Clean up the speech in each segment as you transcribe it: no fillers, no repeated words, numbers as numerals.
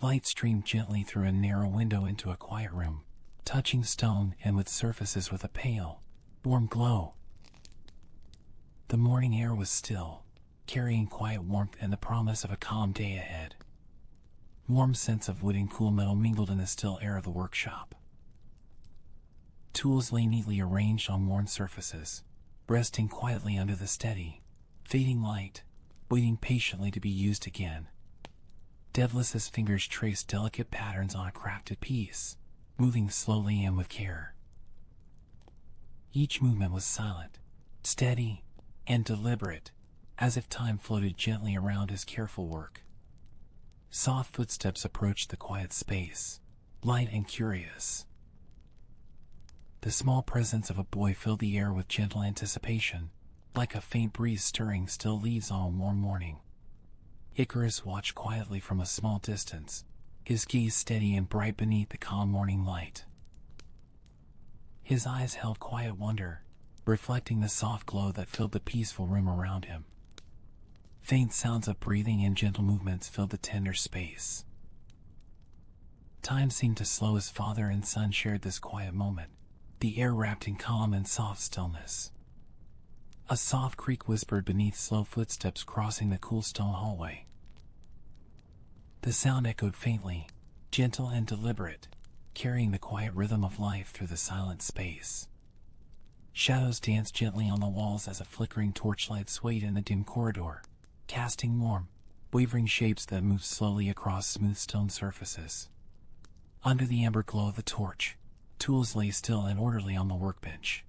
Light streamed gently through a narrow window into a quiet room, touching stone and wood surfaces with a pale, warm glow. The morning air was still, carrying quiet warmth and the promise of a calm day ahead. Warm scents of wood and cool metal mingled in the still air of the workshop. Tools lay neatly arranged on worn surfaces, resting quietly under the steady, fading light, waiting patiently to be used again. Daedalus's fingers traced delicate patterns on a crafted piece, moving slowly and with care. Each movement was silent, steady, and deliberate, as if time floated gently around his careful work. Soft footsteps approached the quiet space, light and curious. The small presence of a boy filled the air with gentle anticipation, like a faint breeze stirring still leaves on a warm morning. Icarus watched quietly from a small distance, his gaze steady and bright beneath the calm morning light. His eyes held quiet wonder, reflecting the soft glow that filled the peaceful room around him. Faint sounds of breathing and gentle movements filled the tender space. Time seemed to slow as father and son shared this quiet moment, the air wrapped in calm and soft stillness. A soft creak whispered beneath slow footsteps crossing the cool stone hallway. The sound echoed faintly, gentle and deliberate, carrying the quiet rhythm of life through the silent space. Shadows danced gently on the walls as a flickering torchlight swayed in the dim corridor, casting warm, wavering shapes that moved slowly across smooth stone surfaces. Under the amber glow of the torch, tools lay still and orderly on the workbench.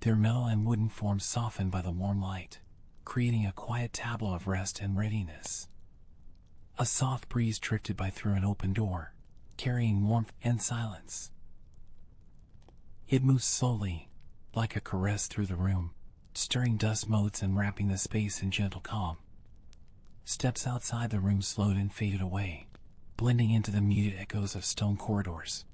Their metal and wooden forms softened by the warm light, creating a quiet tableau of rest and readiness. A soft breeze drifted by through an open door, carrying warmth and silence. It moved slowly, like a caress through the room, stirring dust motes and wrapping the space in gentle calm. Steps outside the room slowed and faded away, blending into the muted echoes of stone corridors.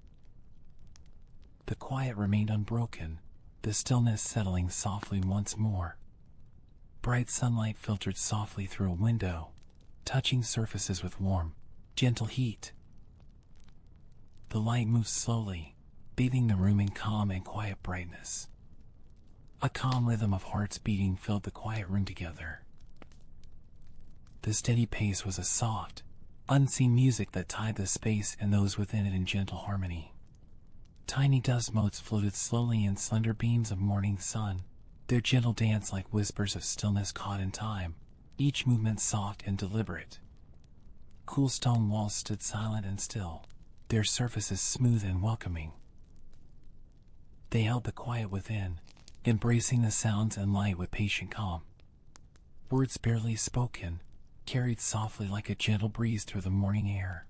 The quiet remained unbroken, the stillness settling softly once more. Bright sunlight filtered softly through a window, touching surfaces with warm, gentle heat. The light moved slowly, bathing the room in calm and quiet brightness. A calm rhythm of hearts beating filled the quiet room together. The steady pace was a soft, unseen music that tied the space and those within it in gentle harmony. Tiny dust motes floated slowly in slender beams of morning sun, their gentle dance like whispers of stillness caught in time, each movement soft and deliberate. Cool stone walls stood silent and still, their surfaces smooth and welcoming. They held the quiet within, embracing the sounds and light with patient calm. Words barely spoken, carried softly like a gentle breeze through the morning air.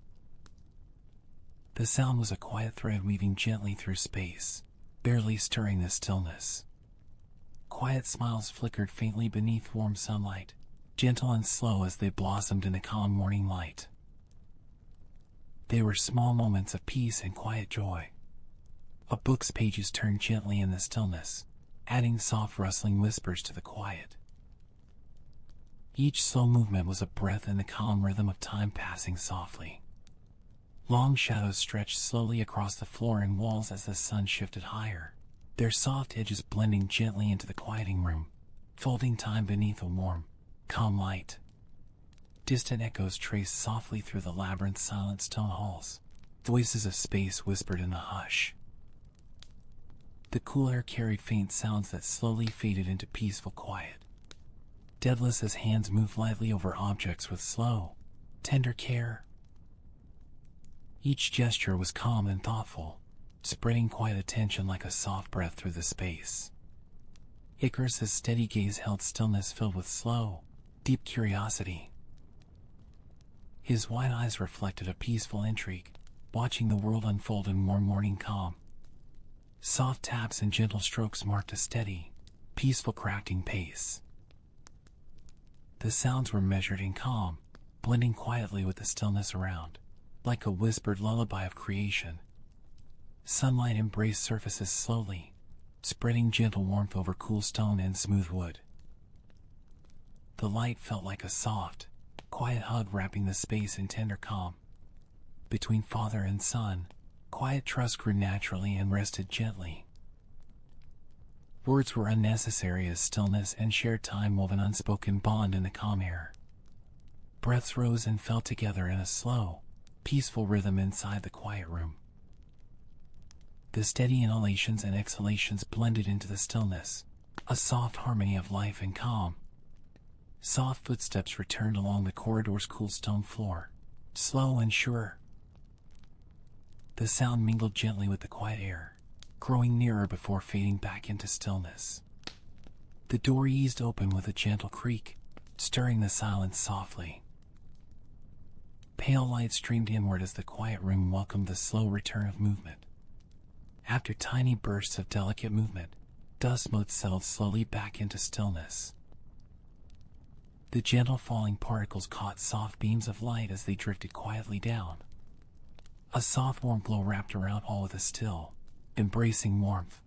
The sound was a quiet thread weaving gently through space, barely stirring the stillness. Quiet smiles flickered faintly beneath warm sunlight, gentle and slow as they blossomed in the calm morning light. They were small moments of peace and quiet joy. A book's pages turned gently in the stillness, adding soft rustling whispers to the quiet. Each slow movement was a breath in the calm rhythm of time passing softly. Long shadows stretched slowly across the floor and walls as the sun shifted higher, their soft edges blending gently into the quieting room, folding time beneath a warm, calm light. Distant echoes traced softly through the labyrinth's silent stone halls, voices of space whispered in the hush. The cool air carried faint sounds that slowly faded into peaceful quiet. Daedalus's hands moved lightly over objects with slow, tender care. Each gesture was calm and thoughtful, spreading quiet attention like a soft breath through the space. Icarus's steady gaze held stillness filled with slow, deep curiosity. His wide eyes reflected a peaceful intrigue, watching the world unfold in warm morning calm. Soft taps and gentle strokes marked a steady, peaceful crafting pace. The sounds were measured and calm, blending quietly with the stillness around, like a whispered lullaby of creation. Sunlight embraced surfaces slowly, spreading gentle warmth over cool stone and smooth wood. The light felt like a soft, quiet hug wrapping the space in tender calm. Between father and son, quiet trust grew naturally and rested gently. Words were unnecessary as stillness and shared time wove an unspoken bond in the calm air. Breaths rose and fell together in a slow, peaceful rhythm inside the quiet room. The steady inhalations and exhalations blended into the stillness, a soft harmony of life and calm. Soft footsteps returned along the corridor's cool stone floor, slow and sure. The sound mingled gently with the quiet air, growing nearer before fading back into stillness. The door eased open with a gentle creak, stirring the silence softly. Pale light streamed inward as the quiet room welcomed the slow return of movement. After tiny bursts of delicate movement, dust motes settled slowly back into stillness. The gentle falling particles caught soft beams of light as they drifted quietly down. A soft warm glow wrapped around all with a still, embracing warmth.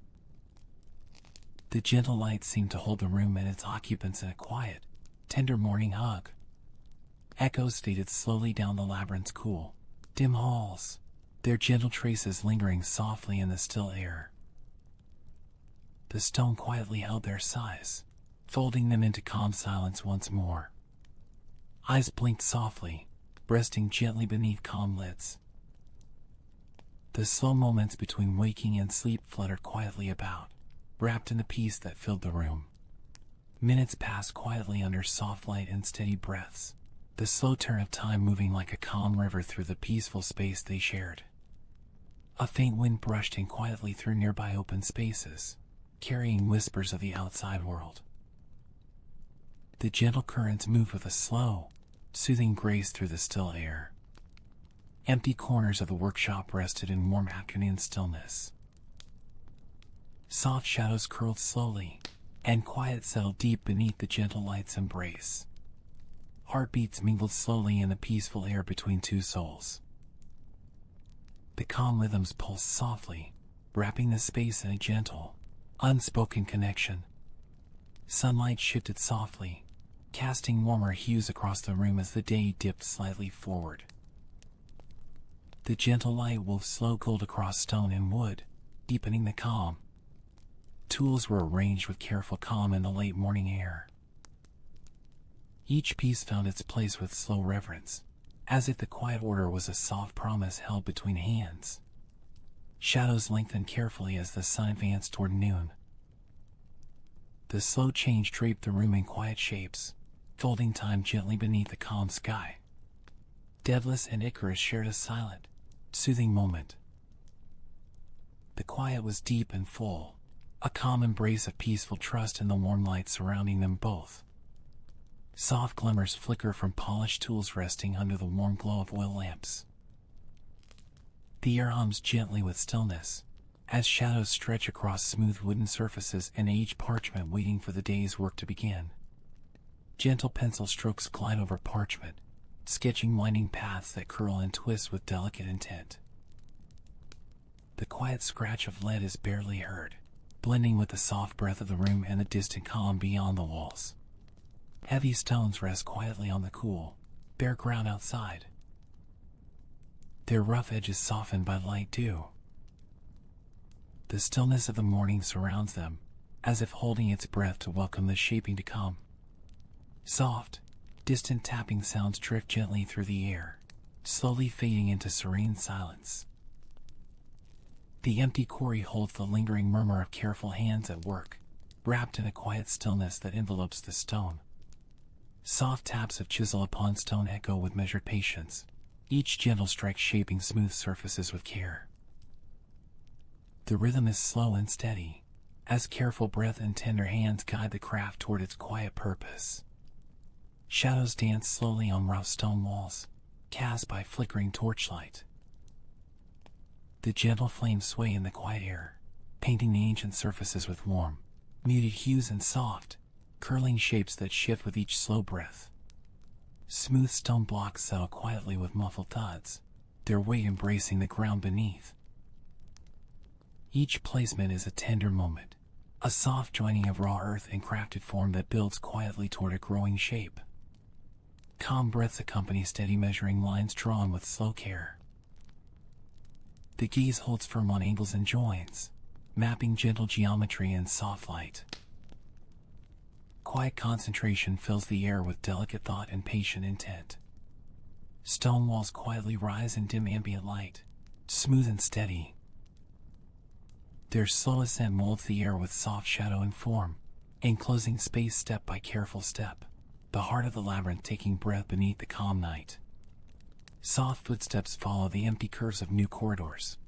The gentle light seemed to hold the room and its occupants in a quiet, tender morning hug. Echoes faded slowly down the labyrinth's cool, dim halls, their gentle traces lingering softly in the still air. The stone quietly held their sighs, folding them into calm silence once more. Eyes blinked softly, resting gently beneath calm lids. The slow moments between waking and sleep fluttered quietly about, wrapped in the peace that filled the room. Minutes passed quietly under soft light and steady breaths, the slow turn of time moving like a calm river through the peaceful space they shared. A faint wind brushed in quietly through nearby open spaces, carrying whispers of the outside world. The gentle currents moved with a slow, soothing grace through the still air. Empty corners of the workshop rested in warm afternoon stillness. Soft shadows curled slowly, and quiet settled deep beneath the gentle light's embrace. Heartbeats mingled slowly in the peaceful air between two souls. The calm rhythms pulsed softly, wrapping the space in a gentle, unspoken connection. Sunlight shifted softly, casting warmer hues across the room as the day dipped slightly forward. The gentle light wove slow gold across stone and wood, deepening the calm. Tools were arranged with careful calm in the late morning air. Each piece found its place with slow reverence, as if the quiet order was a soft promise held between hands. Shadows lengthened carefully as the sun advanced toward noon. The slow change draped the room in quiet shapes, folding time gently beneath the calm sky. Daedalus and Icarus shared a silent, soothing moment. The quiet was deep and full, a calm embrace of peaceful trust in the warm light surrounding them both. Soft glimmers flicker from polished tools resting under the warm glow of oil lamps. The air hums gently with stillness, as shadows stretch across smooth wooden surfaces and aged parchment waiting for the day's work to begin. Gentle pencil strokes glide over parchment, sketching winding paths that curl and twist with delicate intent. The quiet scratch of lead is barely heard, blending with the soft breath of the room and the distant calm beyond the walls. Heavy stones rest quietly on the cool, bare ground outside, their rough edges softened by light dew. The stillness of the morning surrounds them, as if holding its breath to welcome the shaping to come. Soft, distant tapping sounds drift gently through the air, slowly fading into serene silence. The empty quarry holds the lingering murmur of careful hands at work, wrapped in a quiet stillness that envelopes the stone. Soft taps of chisel upon stone echo with measured patience, each gentle strike shaping smooth surfaces with care. The rhythm is slow and steady, as careful breath and tender hands guide the craft toward its quiet purpose. Shadows dance slowly on rough stone walls, cast by flickering torchlight. The gentle flames sway in the quiet air, painting the ancient surfaces with warm, muted hues and soft, curling shapes that shift with each slow breath. Smooth stone blocks settle quietly with muffled thuds, their weight embracing the ground beneath. Each placement is a tender moment, a soft joining of raw earth and crafted form that builds quietly toward a growing shape. Calm breaths accompany steady measuring lines drawn with slow care. The gaze holds firm on angles and joins, mapping gentle geometry in soft light. Quiet concentration fills the air with delicate thought and patient intent. Stone walls quietly rise in dim ambient light, smooth and steady. Their slow ascent molds the air with soft shadow and form, enclosing space step by careful step, the heart of the labyrinth taking breath beneath the calm night. Soft footsteps follow the empty curves of new corridors.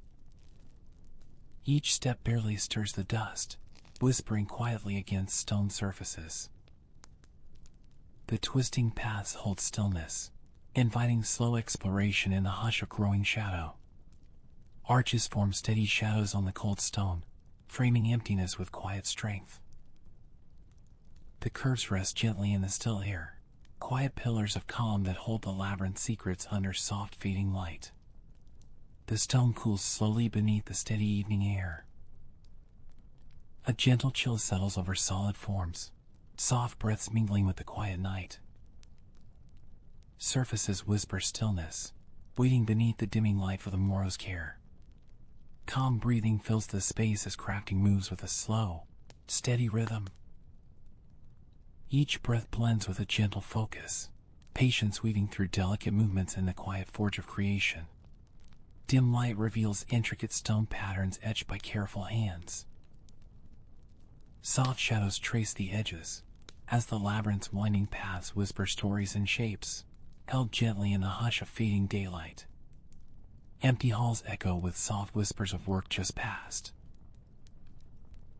Each step barely stirs the dust, whispering quietly against stone surfaces. The twisting paths hold stillness, inviting slow exploration in the hush of growing shadow. Arches form steady shadows on the cold stone, framing emptiness with quiet strength. The curves rest gently in the still air, quiet pillars of calm that hold the labyrinth's secrets under soft fading light. The stone cools slowly beneath the steady evening air. A gentle chill settles over solid forms, soft breaths mingling with the quiet night. Surfaces whisper stillness, waiting beneath the dimming light for the morrow's care. Calm breathing fills the space as crafting moves with a slow, steady rhythm. Each breath blends with a gentle focus, patience weaving through delicate movements in the quiet forge of creation. Dim light reveals intricate stone patterns etched by careful hands. Soft shadows trace the edges, as the labyrinth's winding paths whisper stories and shapes, held gently in the hush of fading daylight. Empty halls echo with soft whispers of work just past.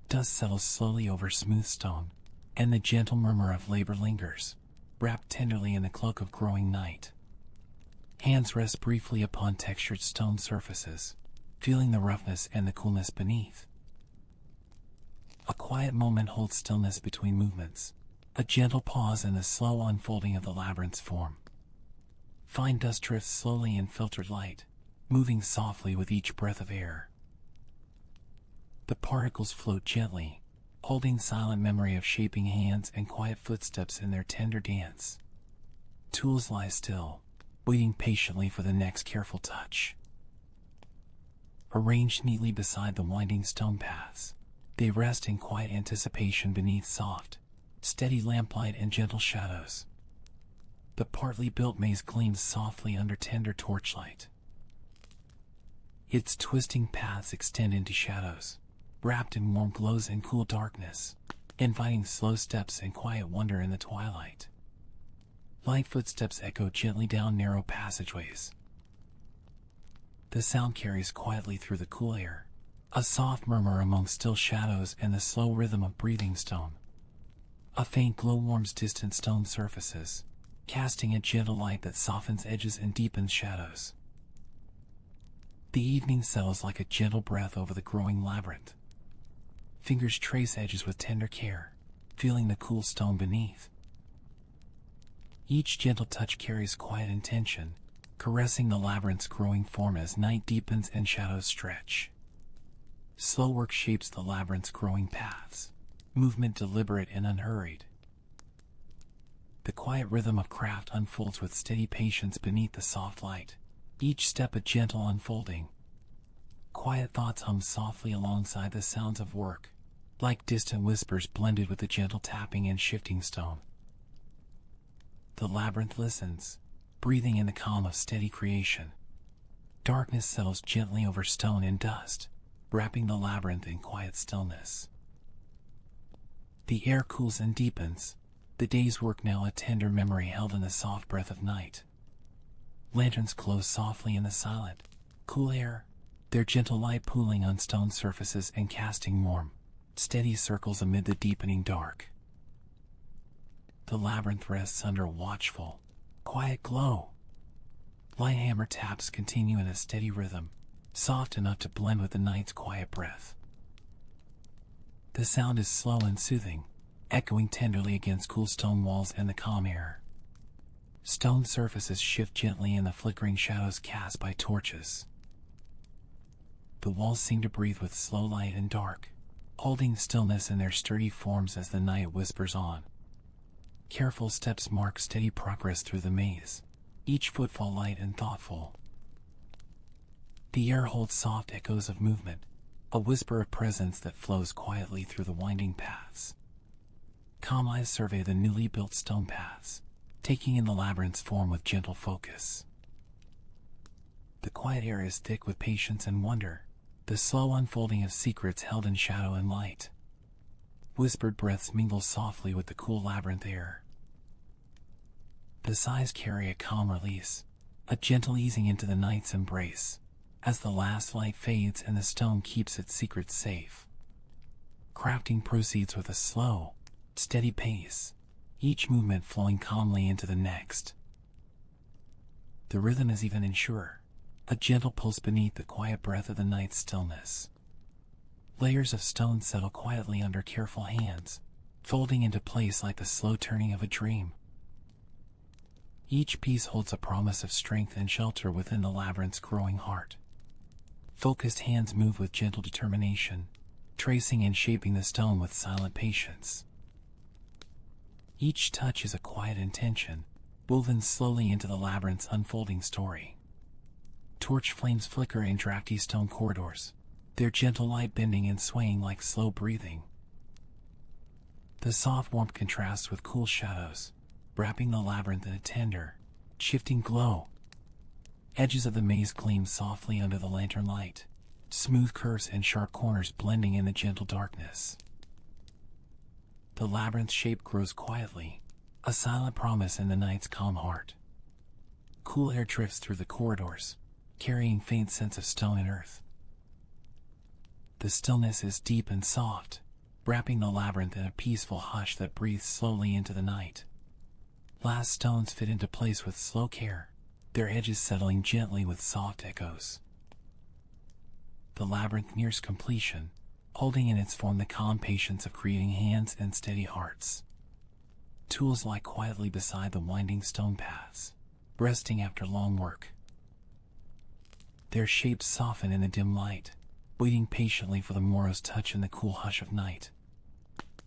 Dust settles slowly over smooth stone, and the gentle murmur of labor lingers, wrapped tenderly in the cloak of growing night. Hands rest briefly upon textured stone surfaces, feeling the roughness and the coolness beneath. A quiet moment holds stillness between movements, a gentle pause in the slow unfolding of the labyrinth's form. Fine dust drifts slowly in filtered light, moving softly with each breath of air. The particles float gently, holding silent memory of shaping hands and quiet footsteps in their tender dance. Tools lie still, waiting patiently for the next careful touch. Arranged neatly beside the winding stone paths, they rest in quiet anticipation beneath soft, steady lamplight and gentle shadows. The partly built maze gleams softly under tender torchlight. Its twisting paths extend into shadows, wrapped in warm glows and cool darkness, inviting slow steps and quiet wonder in the twilight. Light footsteps echo gently down narrow passageways. The sound carries quietly through the cool air, a soft murmur among still shadows and the slow rhythm of breathing stone. A faint glow warms distant stone surfaces, casting a gentle light that softens edges and deepens shadows. The evening settles like a gentle breath over the growing labyrinth. Fingers trace edges with tender care, feeling the cool stone beneath. Each gentle touch carries quiet intention, caressing the labyrinth's growing form as night deepens and shadows stretch. Slow work shapes the labyrinth's growing paths, movement deliberate and unhurried. The quiet rhythm of craft unfolds with steady patience beneath the soft light, each step a gentle unfolding. Quiet thoughts hum softly alongside the sounds of work, like distant whispers blended with the gentle tapping and shifting stone. The labyrinth listens, breathing in the calm of steady creation. Darkness settles gently over stone and dust, wrapping the labyrinth in quiet stillness. The air cools and deepens, the day's work now a tender memory held in the soft breath of night. Lanterns close softly in the silent, cool air, their gentle light pooling on stone surfaces and casting warm, steady circles amid the deepening dark. The labyrinth rests under a watchful, quiet glow. Light hammer taps continue in a steady rhythm, soft enough to blend with the night's quiet breath. The sound is slow and soothing, echoing tenderly against cool stone walls and the calm air. Stone surfaces shift gently in the flickering shadows cast by torches. The walls seem to breathe with slow light and dark, holding stillness in their sturdy forms as the night whispers on. Careful steps mark steady progress through the maze, each footfall light and thoughtful. The air holds soft echoes of movement, a whisper of presence that flows quietly through the winding paths. Calm eyes survey the newly built stone paths, taking in the labyrinth's form with gentle focus. The quiet air is thick with patience and wonder, the slow unfolding of secrets held in shadow and light. Whispered breaths mingle softly with the cool labyrinth air. The sighs carry a calm release, a gentle easing into the night's embrace, as the last light fades and the stone keeps its secrets safe. Crafting proceeds with a slow, steady pace, each movement flowing calmly into the next. The rhythm is even surer, a gentle pulse beneath the quiet breath of the night's stillness. Layers of stone settle quietly under careful hands, folding into place like the slow turning of a dream. Each piece holds a promise of strength and shelter within the labyrinth's growing heart. Focused hands move with gentle determination, tracing and shaping the stone with silent patience. Each touch is a quiet intention, woven slowly into the labyrinth's unfolding story. Torch flames flicker in drafty stone corridors, their gentle light bending and swaying like slow breathing. The soft warmth contrasts with cool shadows, wrapping the labyrinth in a tender, shifting glow. Edges of the maze gleam softly under the lantern light, smooth curves and sharp corners blending in the gentle darkness. The labyrinth's shape grows quietly, a silent promise in the night's calm heart. Cool air drifts through the corridors, carrying faint scents of stone and earth. The stillness is deep and soft, wrapping the labyrinth in a peaceful hush that breathes slowly into the night. Last stones fit into place with slow care, their edges settling gently with soft echoes. The labyrinth nears completion, holding in its form the calm patience of creating hands and steady hearts. Tools lie quietly beside the winding stone paths, resting after long work. Their shapes soften in the dim light, waiting patiently for the morrow's touch in the cool hush of night.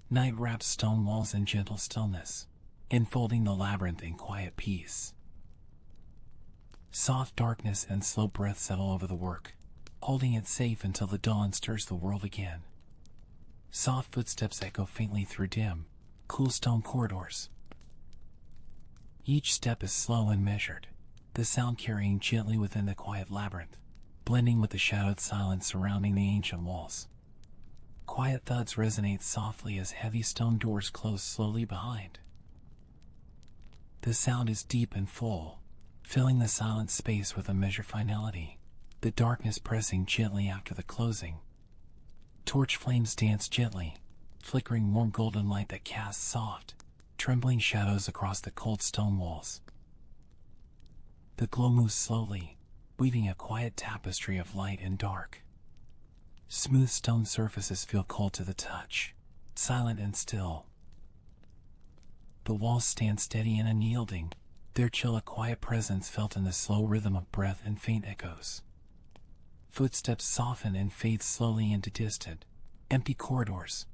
Night wraps stone walls in gentle stillness, enfolding the labyrinth in quiet peace. Soft darkness and slow breath settle over the work, holding it safe until the dawn stirs the world again. Soft footsteps echo faintly through dim, cool stone corridors. Each step is slow and measured, the sound carrying gently within the quiet labyrinth, blending with the shadowed silence surrounding the ancient walls. Quiet thuds resonate softly as heavy stone doors close slowly behind. The sound is deep and full, filling the silent space with a measured finality, the darkness pressing gently after the closing. Torch flames dance gently, flickering warm golden light that casts soft, trembling shadows across the cold stone walls. The glow moves slowly, weaving a quiet tapestry of light and dark. Smooth stone surfaces feel cold to the touch, silent and still. The walls stand steady and unyielding, their chill a quiet presence felt in the slow rhythm of breath and faint echoes. Footsteps soften and fade slowly into distant, empty corridors.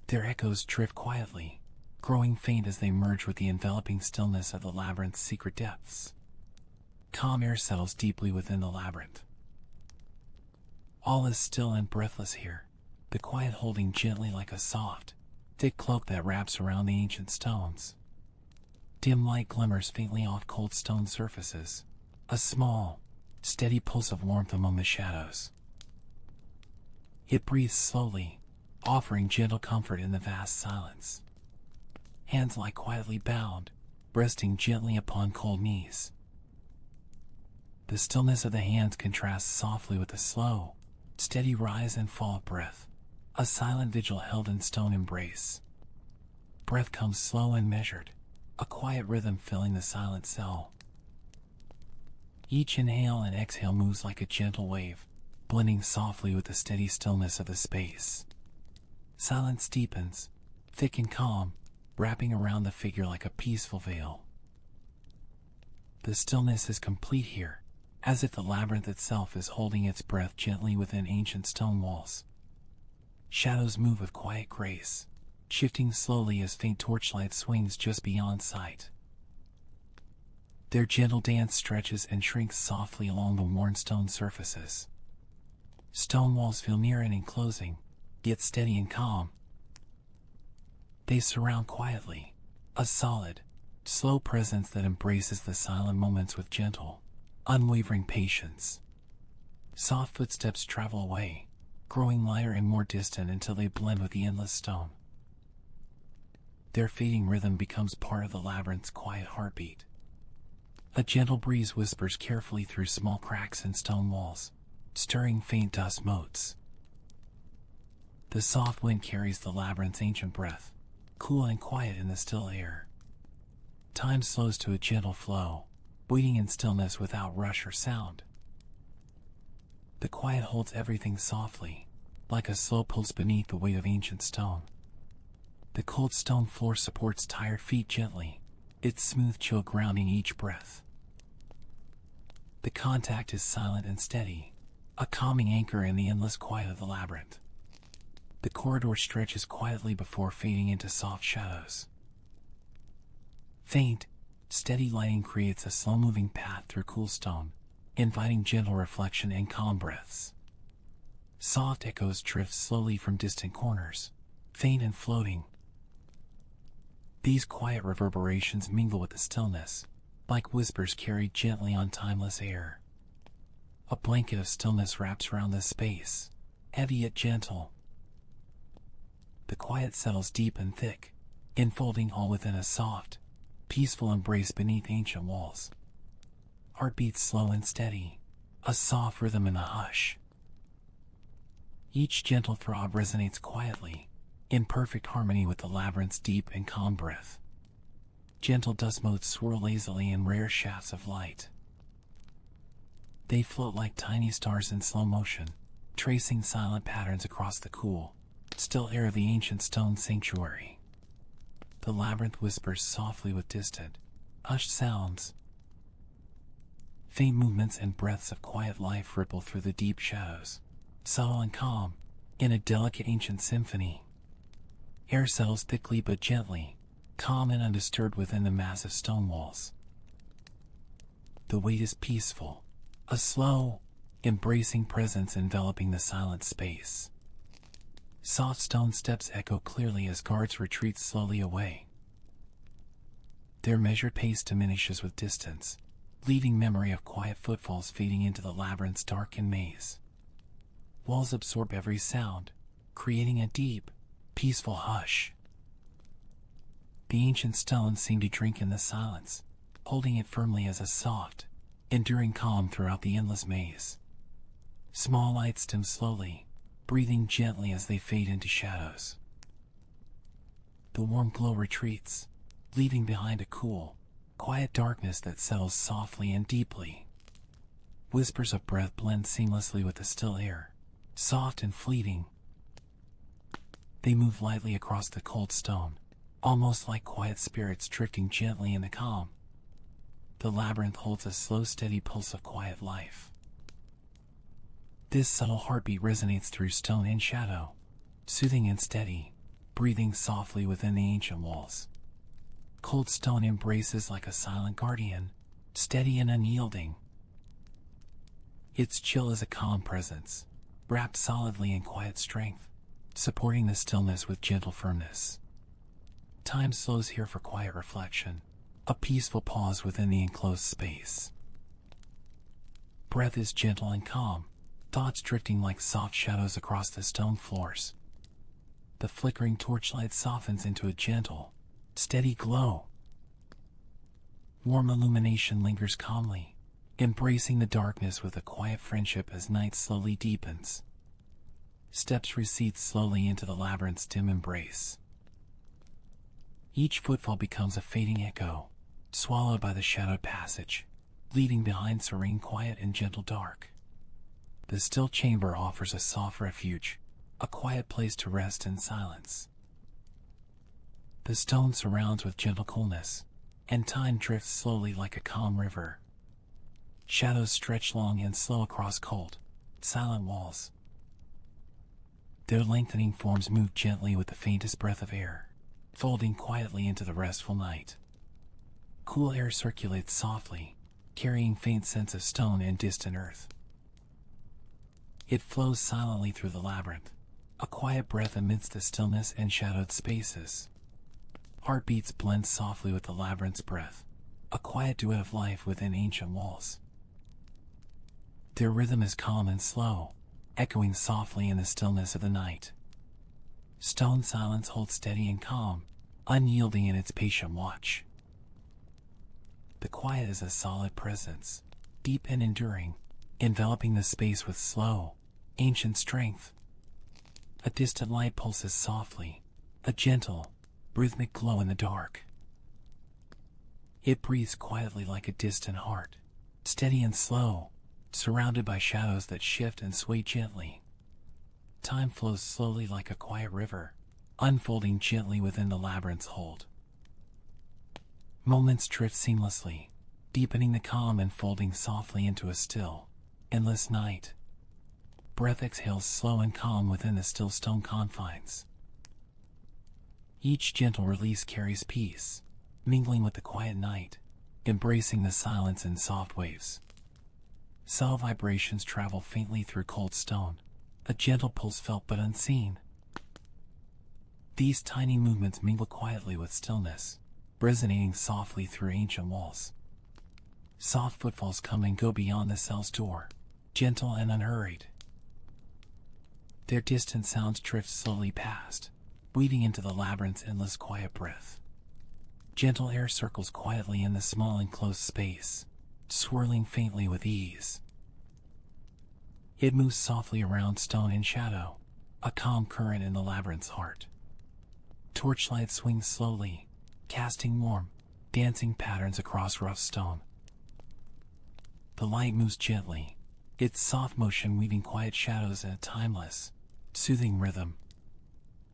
Their echoes drift quietly, growing faint as they merge with the enveloping stillness of the labyrinth's secret depths. Calm air settles deeply within the labyrinth. All is still and breathless here, the quiet holding gently like a soft, thick cloak that wraps around the ancient stones. Dim light glimmers faintly off cold stone surfaces, a small, steady pulse of warmth among the shadows. It breathes slowly, offering gentle comfort in the vast silence. Hands lie quietly bound, resting gently upon cold knees. The stillness of the hands contrasts softly with the slow, steady rise and fall of breath, a silent vigil held in stone embrace. Breath comes slow and measured, a quiet rhythm filling the silent cell. Each inhale and exhale moves like a gentle wave, blending softly with the steady stillness of the space. Silence deepens, thick and calm, wrapping around the figure like a peaceful veil. The stillness is complete here, as if the labyrinth itself is holding its breath gently within ancient stone walls. Shadows move with quiet grace, shifting slowly as faint torchlight swings just beyond sight. Their gentle dance stretches and shrinks softly along the worn stone surfaces. Stone walls feel near and enclosing, yet steady and calm. They surround quietly, a solid, slow presence that embraces the silent moments with gentle, unwavering patience. Soft footsteps travel away, growing lighter and more distant until they blend with the endless stone. Their fading rhythm becomes part of the labyrinth's quiet heartbeat. A gentle breeze whispers carefully through small cracks in stone walls, stirring faint dust motes. The soft wind carries the labyrinth's ancient breath, cool and quiet in the still air. Time slows to a gentle flow, waiting in stillness without rush or sound. The quiet holds everything softly, like a slow pulse beneath the weight of ancient stone. The cold stone floor supports tired feet gently, its smooth chill grounding each breath. The contact is silent and steady, a calming anchor in the endless quiet of the labyrinth. The corridor stretches quietly before fading into soft shadows. Faint, steady lighting creates a slow-moving path through cool stone, inviting gentle reflection and calm breaths. Soft echoes drift slowly from distant corners, faint and floating. These quiet reverberations mingle with the stillness, like whispers carried gently on timeless air. A blanket of stillness wraps around this space, heavy yet gentle. The quiet settles deep and thick, enfolding all within a soft, peaceful embrace beneath ancient walls. Heartbeats slow and steady, a soft rhythm in the hush. Each gentle throb resonates quietly, in perfect harmony with the labyrinth's deep and calm breath. Gentle dust motes swirl lazily in rare shafts of light. They float like tiny stars in slow motion, tracing silent patterns across the cool, still air of the ancient stone sanctuary. The labyrinth whispers softly with distant, hushed sounds. Faint movements and breaths of quiet life ripple through the deep shadows, subtle and calm, in a delicate ancient symphony. Air settles thickly but gently, calm and undisturbed within the massive stone walls. The weight is peaceful, a slow, embracing presence enveloping the silent space. Soft stone steps echo clearly as guards retreat slowly away. Their measured pace diminishes with distance, leaving memory of quiet footfalls fading into the labyrinth's darkened maze. Walls absorb every sound, creating a deep, peaceful hush. The ancient stones seem to drink in the silence, holding it firmly as a soft, enduring calm throughout the endless maze. Small lights dim slowly, breathing gently as they fade into shadows. The warm glow retreats, leaving behind a cool, quiet darkness that settles softly and deeply. Whispers of breath blend seamlessly with the still air, soft and fleeting. They move lightly across the cold stone, almost like quiet spirits drifting gently in the calm. The labyrinth holds a slow, steady pulse of quiet life. This subtle heartbeat resonates through stone and shadow, soothing and steady, breathing softly within the ancient walls. Cold stone embraces like a silent guardian, steady and unyielding. Its chill is a calm presence, wrapped solidly in quiet strength, supporting the stillness with gentle firmness. Time slows here for quiet reflection, a peaceful pause within the enclosed space. Breath is gentle and calm, thoughts drifting like soft shadows across the stone floors. The flickering torchlight softens into a gentle, steady glow. Warm illumination lingers calmly, embracing the darkness with a quiet friendship as night slowly deepens. Steps recede slowly into the labyrinth's dim embrace. Each footfall becomes a fading echo, swallowed by the shadowed passage, leaving behind serene quiet and gentle dark. The still chamber offers a soft refuge, a quiet place to rest in silence. The stone surrounds with gentle coolness, and time drifts slowly like a calm river. Shadows stretch long and slow across cold, silent walls. Their lengthening forms move gently with the faintest breath of air, folding quietly into the restful night. Cool air circulates softly, carrying faint scents of stone and distant earth. It flows silently through the labyrinth, a quiet breath amidst the stillness and shadowed spaces. Heartbeats blend softly with the labyrinth's breath, a quiet duet of life within ancient walls. Their rhythm is calm and slow, echoing softly in the stillness of the night. Stone silence holds steady and calm, unyielding in its patient watch. The quiet is a solid presence, deep and enduring, enveloping the space with slow, ancient strength. A distant light pulses softly, a gentle, rhythmic glow in the dark. It breathes quietly like a distant heart, steady and slow, surrounded by shadows that shift and sway gently. Time flows slowly like a quiet river, unfolding gently within the labyrinth's hold. Moments drift seamlessly, deepening the calm and folding softly into a still, endless night. Breath exhales slow and calm within the still stone confines. Each gentle release carries peace, mingling with the quiet night, embracing the silence in soft waves. Subtle vibrations travel faintly through cold stone, a gentle pulse felt but unseen. These tiny movements mingle quietly with stillness, resonating softly through ancient walls. Soft footfalls come and go beyond the cell's door, gentle and unhurried. Their distant sounds drift slowly past, weaving into the labyrinth's endless quiet breath. Gentle air circles quietly in the small enclosed space, swirling faintly with ease. It moves softly around stone and shadow, a calm current in the labyrinth's heart. Torchlight swings slowly, casting warm, dancing patterns across rough stone. The light moves gently, its soft motion weaving quiet shadows in a timeless, soothing rhythm.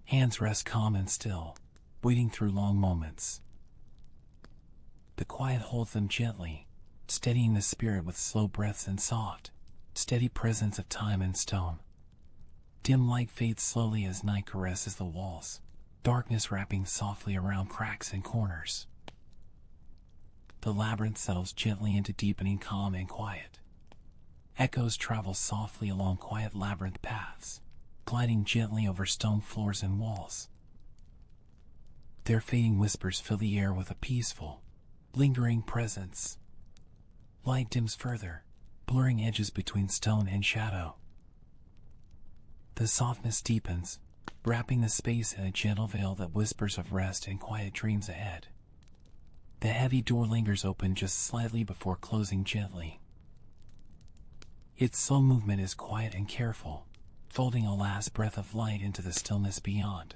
Hands rest calm and still, waiting through long moments. The quiet holds them gently, steadying the spirit with slow breaths and soft, steady presence of time and stone. Dim light fades slowly as night caresses the walls, darkness wrapping softly around cracks and corners. The labyrinth settles gently into deepening calm and quiet. Echoes travel softly along quiet labyrinth paths, gliding gently over stone floors and walls. Their fading whispers fill the air with a peaceful, lingering presence. Light dims further, blurring edges between stone and shadow. The softness deepens, wrapping the space in a gentle veil that whispers of rest and quiet dreams ahead. The heavy door lingers open just slightly before closing gently. Its slow movement is quiet and careful, folding a last breath of light into the stillness beyond.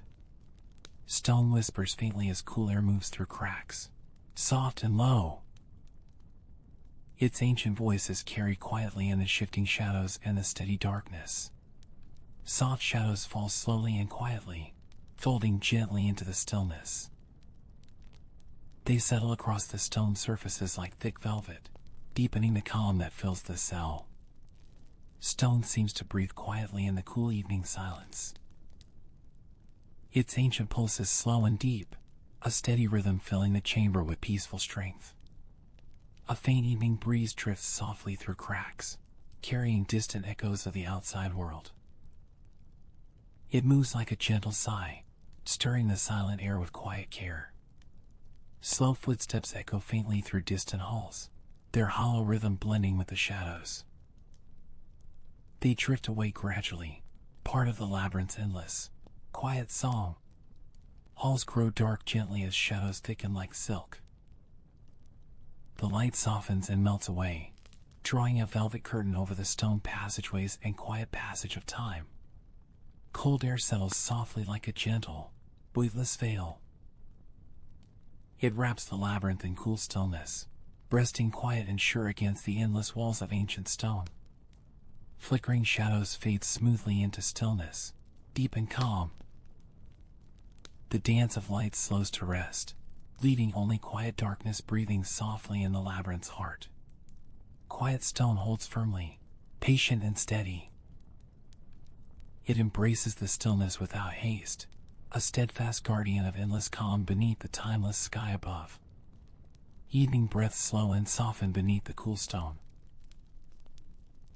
Stone whispers faintly as cool air moves through cracks, soft and low. Its ancient voices carry quietly in the shifting shadows and the steady darkness. Soft shadows fall slowly and quietly, folding gently into the stillness. They settle across the stone surfaces like thick velvet, deepening the calm that fills the cell. Stone seems to breathe quietly in the cool evening silence. Its ancient pulse is slow and deep, a steady rhythm filling the chamber with peaceful strength. A faint evening breeze drifts softly through cracks, carrying distant echoes of the outside world. It moves like a gentle sigh, stirring the silent air with quiet care. Slow footsteps echo faintly through distant halls, their hollow rhythm blending with the shadows. They drift away gradually, part of the labyrinth's endless, quiet song. Halls grow dark gently as shadows thicken like silk. The light softens and melts away, drawing a velvet curtain over the stone passageways and quiet passage of time. Cold air settles softly like a gentle, weightless veil. It wraps the labyrinth in cool stillness, resting quiet and sure against the endless walls of ancient stone. Flickering shadows fade smoothly into stillness, deep and calm. The dance of light slows to rest, leaving only quiet darkness breathing softly in the labyrinth's heart. Quiet stone holds firmly, patient and steady. It embraces the stillness without haste, a steadfast guardian of endless calm beneath the timeless sky above. Evening breaths slow and soften beneath the cool stone.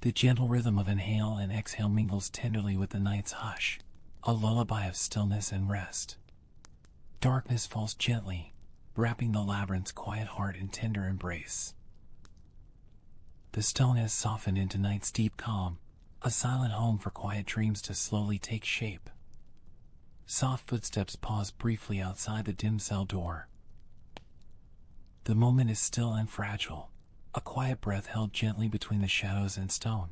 The gentle rhythm of inhale and exhale mingles tenderly with the night's hush, a lullaby of stillness and rest. Darkness falls gently, wrapping the labyrinth's quiet heart in tender embrace. The stone has softened into night's deep calm, a silent home for quiet dreams to slowly take shape. Soft footsteps pause briefly outside the dim cell door. The moment is still and fragile, a quiet breath held gently between the shadows and stone.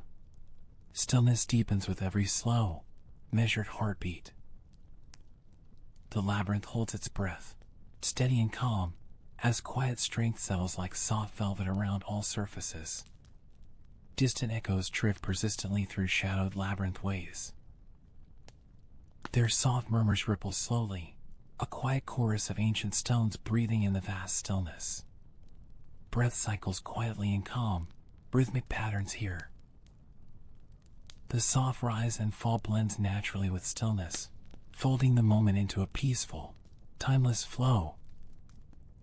Stillness deepens with every slow, measured heartbeat. The labyrinth holds its breath, steady and calm, as quiet strength settles like soft velvet around all surfaces. Distant echoes drift persistently through shadowed labyrinth ways. Their soft murmurs ripple slowly, a quiet chorus of ancient stones breathing in the vast stillness. Breath cycles quietly and calm, rhythmic patterns here. The soft rise and fall blends naturally with stillness, folding the moment into a peaceful, timeless flow.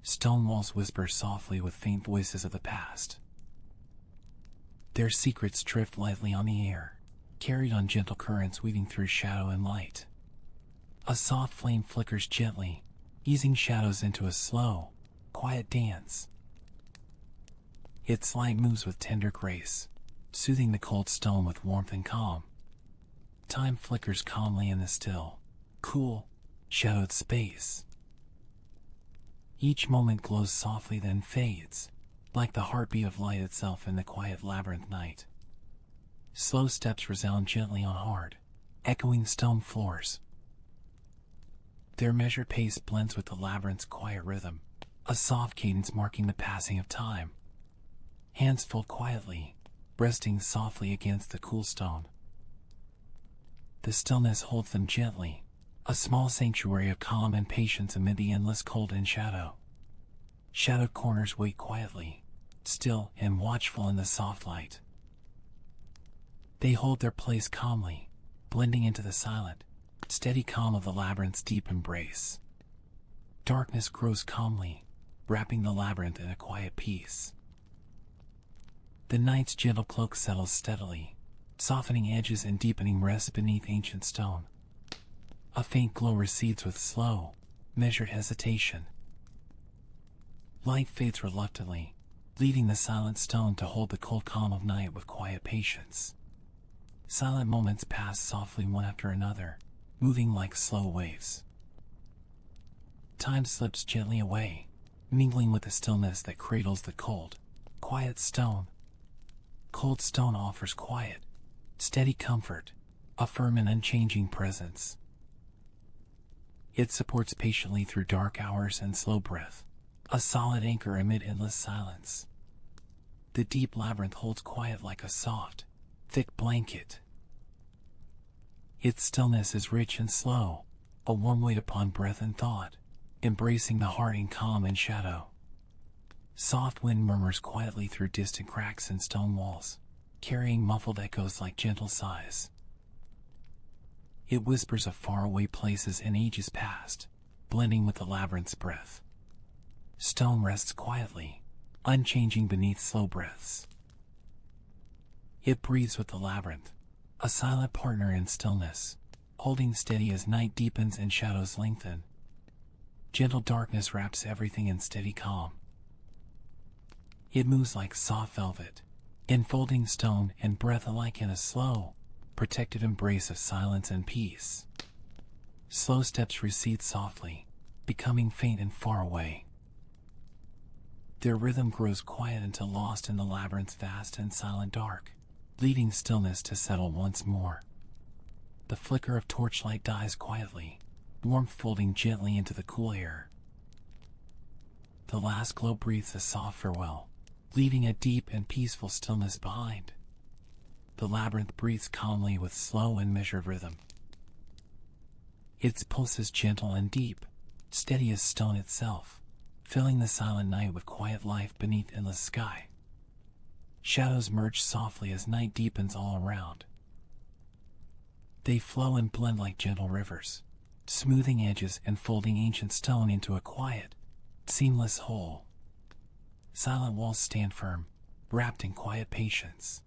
Stone walls whisper softly with faint voices of the past. Their secrets drift lightly on the air, carried on gentle currents weaving through shadow and light. A soft flame flickers gently, easing shadows into a slow, quiet dance. Its light moves with tender grace, soothing the cold stone with warmth and calm. Time flickers calmly in the still, cool, shadowed space. Each moment glows softly then fades, like the heartbeat of light itself in the quiet labyrinth night. Slow steps resound gently on hard, echoing stone floors. Their measured pace blends with the labyrinth's quiet rhythm, a soft cadence marking the passing of time. Hands fold quietly, resting softly against the cool stone. The stillness holds them gently, a small sanctuary of calm and patience amid the endless cold and shadow. Shadowed corners wait quietly, still and watchful in the soft light. They hold their place calmly, blending into the silent, steady calm of the labyrinth's deep embrace. Darkness grows calmly, wrapping the labyrinth in a quiet peace. The night's gentle cloak settles steadily, softening edges and deepening rest beneath ancient stone. A faint glow recedes with slow, measured hesitation. Light fades reluctantly, leaving the silent stone to hold the cold calm of night with quiet patience. Silent moments pass softly one after another, moving like slow waves. Time slips gently away, mingling with the stillness that cradles the cold, quiet stone. Cold stone offers quiet, steady comfort, a firm and unchanging presence. It supports patiently through dark hours and slow breath, a solid anchor amid endless silence. The deep labyrinth holds quiet like a soft, thick blanket. Its stillness is rich and slow, a warm weight upon breath and thought, embracing the heart in calm and shadow. Soft wind murmurs quietly through distant cracks in stone walls, carrying muffled echoes like gentle sighs. It whispers of faraway places and ages past, blending with the labyrinth's breath. Stone rests quietly, unchanging beneath slow breaths. It breathes with the labyrinth, a silent partner in stillness, holding steady as night deepens and shadows lengthen. Gentle darkness wraps everything in steady calm. It moves like soft velvet, enfolding stone and breath alike in a slow, protective embrace of silence and peace. Slow steps recede softly, becoming faint and far away. Their rhythm grows quiet until lost in the labyrinth's vast and silent dark, leaving stillness to settle once more. The flicker of torchlight dies quietly, warmth folding gently into the cool air. The last glow breathes a soft farewell, leaving a deep and peaceful stillness behind. The labyrinth breathes calmly with slow and measured rhythm. Its pulse is gentle and deep, steady as stone itself, filling the silent night with quiet life beneath endless sky. Shadows merge softly as night deepens all around. They flow and blend like gentle rivers, smoothing edges and folding ancient stone into a quiet, seamless whole. Silent walls stand firm, wrapped in quiet patience.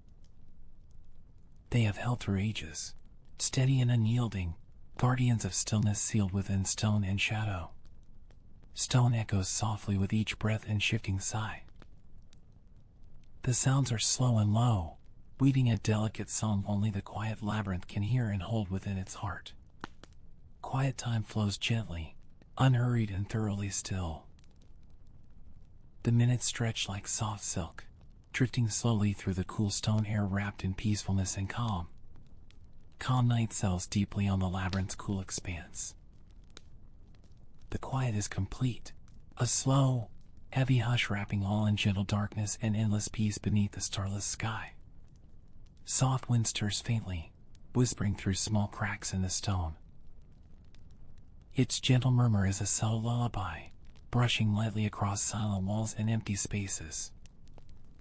They have held through ages, steady and unyielding, guardians of stillness sealed within stone and shadow. Stone echoes softly with each breath and shifting sigh. The sounds are slow and low, weaving a delicate song only the quiet labyrinth can hear and hold within its heart. Quiet time flows gently, unhurried and thoroughly still. The minutes stretch like soft silk, drifting slowly through the cool stone air wrapped in peacefulness and calm. Calm night settles deeply on the labyrinth's cool expanse. The quiet is complete, a slow, heavy hush wrapping all in gentle darkness and endless peace beneath the starless sky. Soft wind stirs faintly, whispering through small cracks in the stone. Its gentle murmur is a subtle lullaby, brushing lightly across silent walls and empty spaces.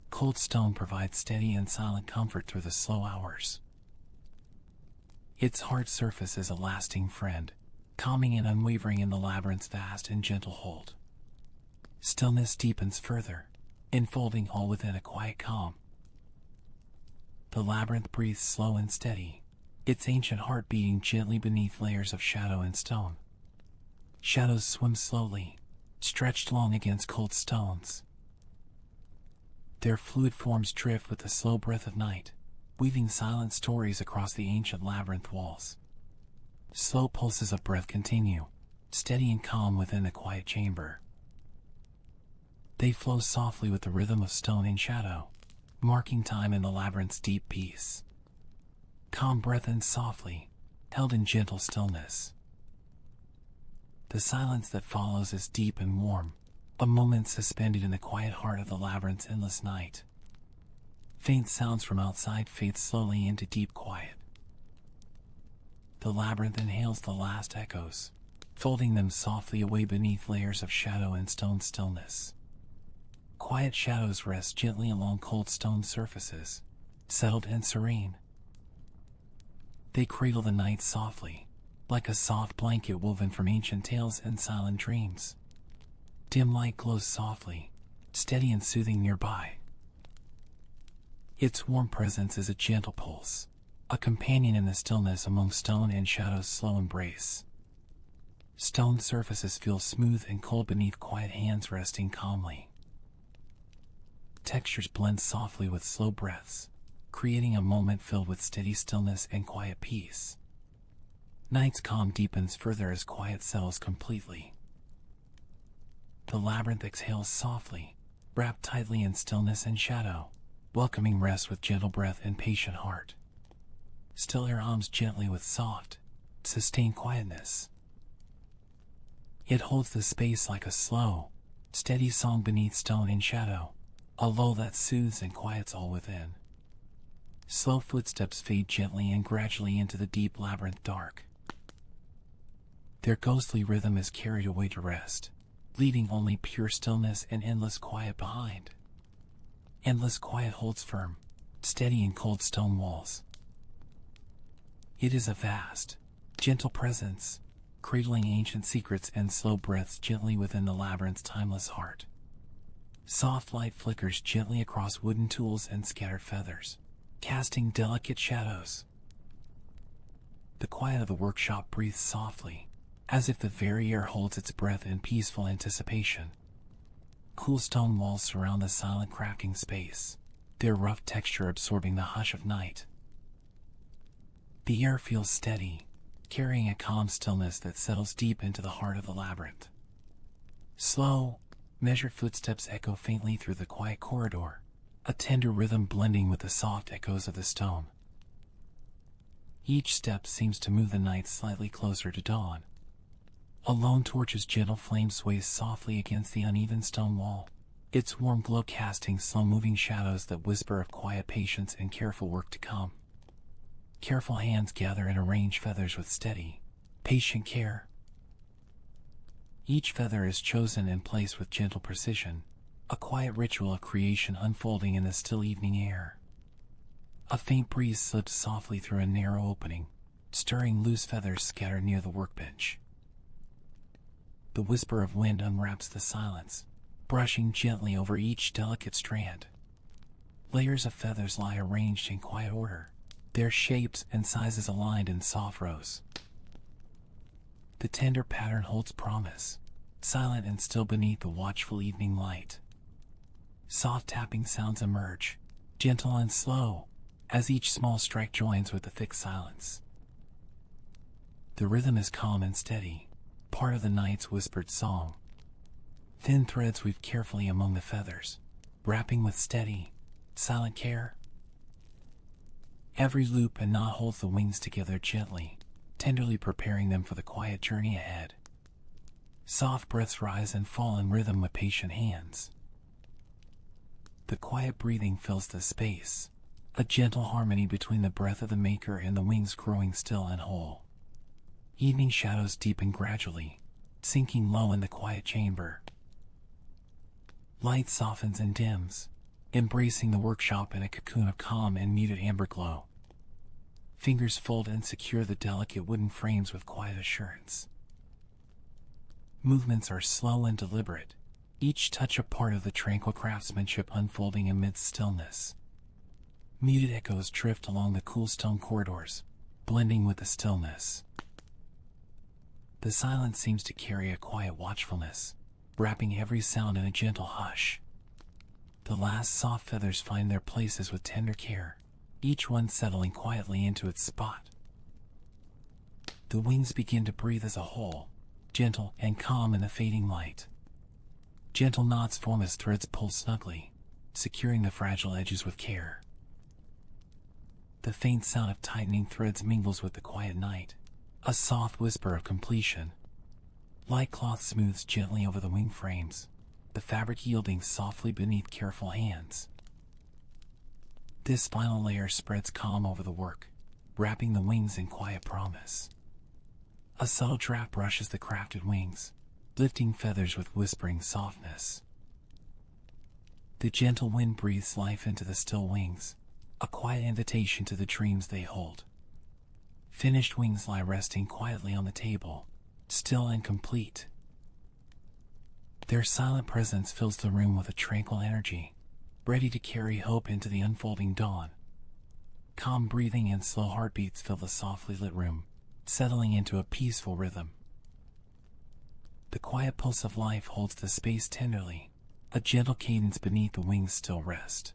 Cold stone provides steady and silent comfort through the slow hours. Its hard surface is a lasting friend, calming and unwavering in the labyrinth's vast and gentle hold. Stillness deepens further, enfolding all within a quiet calm. The labyrinth breathes slow and steady, its ancient heart beating gently beneath layers of shadow and stone. Shadows swim slowly, stretched long against cold stones. Their fluid forms drift with the slow breath of night, weaving silent stories across the ancient labyrinth walls. Slow pulses of breath continue, steady and calm within the quiet chamber. They flow softly with the rhythm of stone and shadow, marking time in the labyrinth's deep peace. Calm breath in softly, held in gentle stillness. The silence that follows is deep and warm, a moment suspended in the quiet heart of the labyrinth's endless night. Faint sounds from outside fade slowly into deep quiet. The labyrinth inhales the last echoes, folding them softly away beneath layers of shadow and stone stillness. Quiet shadows rest gently along cold stone surfaces, settled and serene. They cradle the night softly, like a soft blanket woven from ancient tales and silent dreams. Dim light glows softly, steady and soothing nearby. Its warm presence is a gentle pulse, a companion in the stillness among stone and shadow's slow embrace. Stone surfaces feel smooth and cold beneath quiet hands resting calmly. Textures blend softly with slow breaths, creating a moment filled with steady stillness and quiet peace. Night's calm deepens further as quiet settles completely. The labyrinth exhales softly, wrapped tightly in stillness and shadow, welcoming rest with gentle breath and patient heart. Still air hums gently with soft, sustained quietness. It holds the space like a slow, steady song beneath stone and shadow, a lull that soothes and quiets all within. Slow footsteps fade gently and gradually into the deep labyrinth dark. Their ghostly rhythm is carried away to rest, leaving only pure stillness and endless quiet behind. Endless quiet holds firm, steady in cold stone walls. It is a vast, gentle presence, cradling ancient secrets and slow breaths gently within the labyrinth's timeless heart. Soft light flickers gently across wooden tools and scattered feathers, casting delicate shadows. The quiet of the workshop breathes softly, as if the very air holds its breath in peaceful anticipation. Cool stone walls surround the silent crafting space, their rough texture absorbing the hush of night. The air feels steady, carrying a calm stillness that settles deep into the heart of the labyrinth. Slow, measured footsteps echo faintly through the quiet corridor, a tender rhythm blending with the soft echoes of the stone. Each step seems to move the night slightly closer to dawn. A lone torch's gentle flame sways softly against the uneven stone wall, its warm glow casting slow-moving shadows that whisper of quiet patience and careful work to come. Careful hands gather and arrange feathers with steady, patient care. Each feather is chosen and placed with gentle precision, a quiet ritual of creation unfolding in the still evening air. A faint breeze slips softly through a narrow opening, stirring loose feathers scattered near the workbench. The whisper of wind unwraps the silence, brushing gently over each delicate strand. Layers of feathers lie arranged in quiet order, their shapes and sizes aligned in soft rows. The tender pattern holds promise, silent and still beneath the watchful evening light. Soft tapping sounds emerge, gentle and slow, as each small strike joins with the thick silence. The rhythm is calm and steady, part of the night's whispered song. Thin threads weave carefully among the feathers, wrapping with steady, silent care. Every loop and knot holds the wings together gently, tenderly preparing them for the quiet journey ahead. Soft breaths rise and fall in rhythm with patient hands. The quiet breathing fills the space, a gentle harmony between the breath of the maker and the wings growing still and whole. Evening shadows deepen gradually, sinking low in the quiet chamber. Light softens and dims, embracing the workshop in a cocoon of calm and muted amber glow. Fingers fold and secure the delicate wooden frames with quiet assurance. Movements are slow and deliberate, each touch a part of the tranquil craftsmanship unfolding amidst stillness. Muted echoes drift along the cool stone corridors, blending with the stillness. The silence seems to carry a quiet watchfulness, wrapping every sound in a gentle hush. The last soft feathers find their places with tender care, each one settling quietly into its spot. The wings begin to breathe as a whole, gentle and calm in the fading light. Gentle knots form as threads pull snugly, securing the fragile edges with care. The faint sound of tightening threads mingles with the quiet night, a soft whisper of completion. Light cloth smooths gently over the wing frames, the fabric yielding softly beneath careful hands. This final layer spreads calm over the work, wrapping the wings in quiet promise. A subtle draft brushes the crafted wings, lifting feathers with whispering softness. The gentle wind breathes life into the still wings, a quiet invitation to the dreams they hold. Finished wings lie resting quietly on the table, still and complete. Their silent presence fills the room with a tranquil energy, ready to carry hope into the unfolding dawn. Calm breathing and slow heartbeats fill the softly lit room, settling into a peaceful rhythm. The quiet pulse of life holds the space tenderly, a gentle cadence beneath the wings' still rest.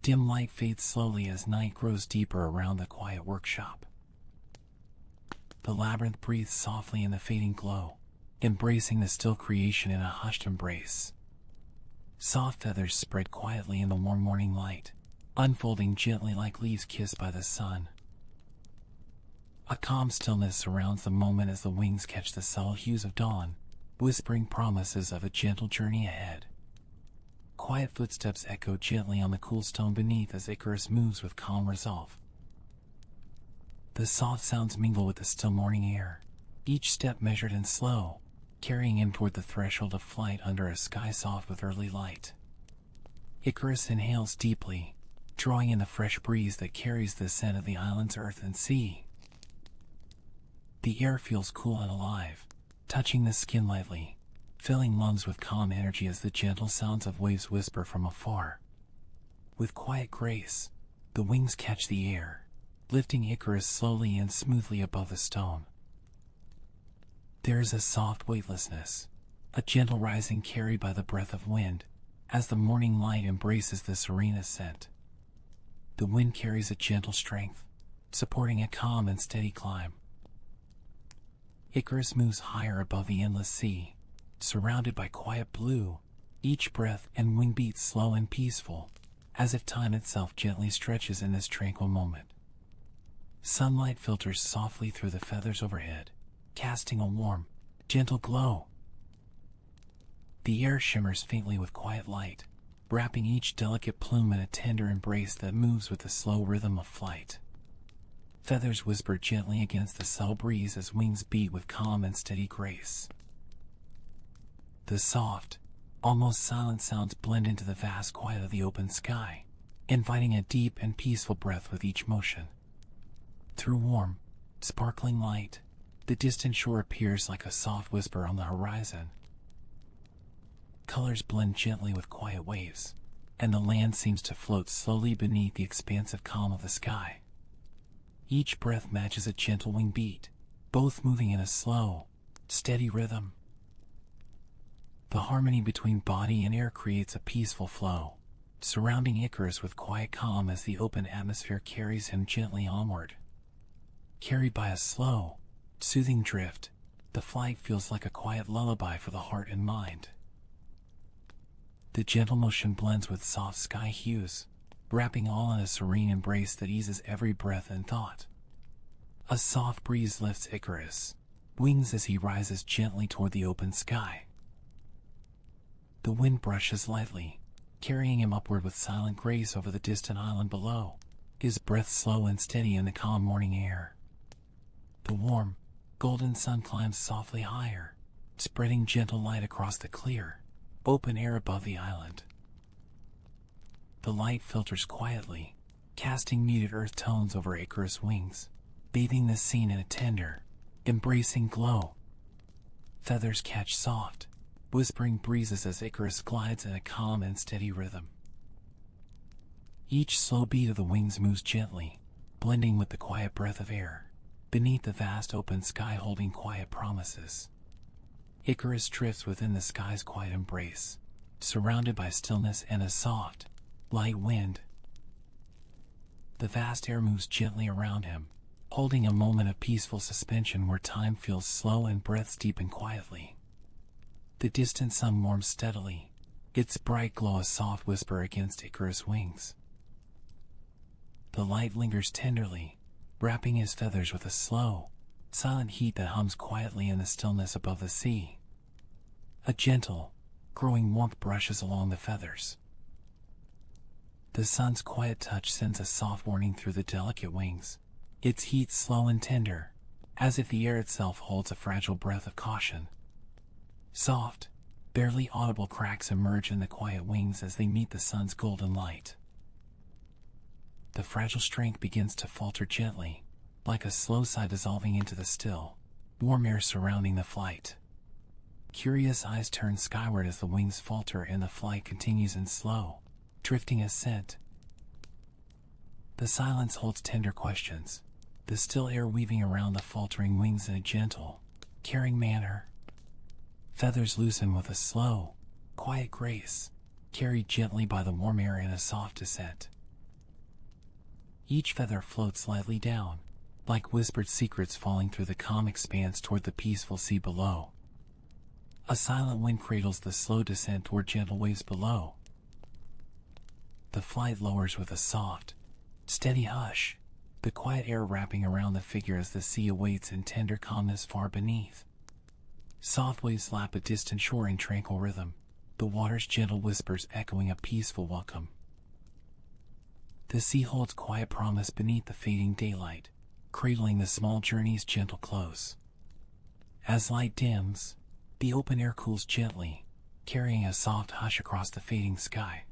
Dim light fades slowly as night grows deeper around the quiet workshop. The labyrinth breathes softly in the fading glow, embracing the still creation in a hushed embrace. Soft feathers spread quietly in the warm morning light, unfolding gently like leaves kissed by the sun. A calm stillness surrounds the moment as the wings catch the subtle hues of dawn, whispering promises of a gentle journey ahead. Quiet footsteps echo gently on the cool stone beneath as Icarus moves with calm resolve. The soft sounds mingle with the still morning air, each step measured and slow, carrying him toward the threshold of flight under a sky soft with early light. Icarus inhales deeply, drawing in the fresh breeze that carries the scent of the island's earth and sea. The air feels cool and alive, touching the skin lightly, filling lungs with calm energy as the gentle sounds of waves whisper from afar. With quiet grace, the wings catch the air, lifting Icarus slowly and smoothly above the stone. There is a soft weightlessness, a gentle rising carried by the breath of wind, as the morning light embraces the serene ascent. The wind carries a gentle strength, supporting a calm and steady climb. Icarus moves higher above the endless sea, surrounded by quiet blue, each breath and wing beat slow and peaceful, as if time itself gently stretches in this tranquil moment. Sunlight filters softly through the feathers overhead, casting a warm, gentle glow. The air shimmers faintly with quiet light, wrapping each delicate plume in a tender embrace that moves with the slow rhythm of flight. Feathers whisper gently against the subtle breeze as wings beat with calm and steady grace. The soft, almost silent sounds blend into the vast quiet of the open sky, inviting a deep and peaceful breath with each motion. Through warm, sparkling light. The distant shore appears like a soft whisper on the horizon. Colors blend gently with quiet waves, and the land seems to float slowly beneath the expansive calm of the sky. Each breath matches a gentle wing beat, both moving in a slow, steady rhythm. The harmony between body and air creates a peaceful flow, surrounding Icarus with quiet calm as the open atmosphere carries him gently onward. Carried by a slow, soothing drift, the flight feels like a quiet lullaby for the heart and mind. The gentle motion blends with soft sky hues, wrapping all in a serene embrace that eases every breath and thought. A soft breeze lifts Icarus' wings as he rises gently toward the open sky. The wind brushes lightly, carrying him upward with silent grace over the distant island below, his breath slow and steady in the calm morning air. The warm, golden sun climbs softly higher, spreading gentle light across the clear, open air above the island. The light filters quietly, casting muted earth tones over Icarus' wings, bathing the scene in a tender, embracing glow. Feathers catch soft, whispering breezes as Icarus glides in a calm and steady rhythm. Each slow beat of the wings moves gently, blending with the quiet breath of air, beneath the vast open sky holding quiet promises. Icarus drifts within the sky's quiet embrace, surrounded by stillness and a soft, light wind. The vast air moves gently around him, holding a moment of peaceful suspension where time feels slow and breaths deepen quietly. The distant sun warms steadily, its bright glow a soft whisper against Icarus' wings. The light lingers tenderly, wrapping his feathers with a slow, silent heat that hums quietly in the stillness above the sea. A gentle, growing warmth brushes along the feathers. The sun's quiet touch sends a soft warning through the delicate wings, its heat slow and tender, as if the air itself holds a fragile breath of caution. Soft, barely audible cracks emerge in the quiet wings as they meet the sun's golden light. The fragile strength begins to falter gently, like a slow sigh dissolving into the still, warm air surrounding the flight. Curious eyes turn skyward as the wings falter and the flight continues in slow, drifting ascent. The silence holds tender questions, the still air weaving around the faltering wings in a gentle, caring manner. Feathers loosen with a slow, quiet grace, carried gently by the warm air in a soft descent. Each feather floats lightly down, like whispered secrets falling through the calm expanse toward the peaceful sea below. A silent wind cradles the slow descent toward gentle waves below. The flight lowers with a soft, steady hush, the quiet air wrapping around the figure as the sea awaits in tender calmness far beneath. Soft waves lap a distant shore in tranquil rhythm, the water's gentle whispers echoing a peaceful welcome. The sea holds quiet promise beneath the fading daylight, cradling the small journey's gentle close. As light dims, the open air cools gently, carrying a soft hush across the fading sky.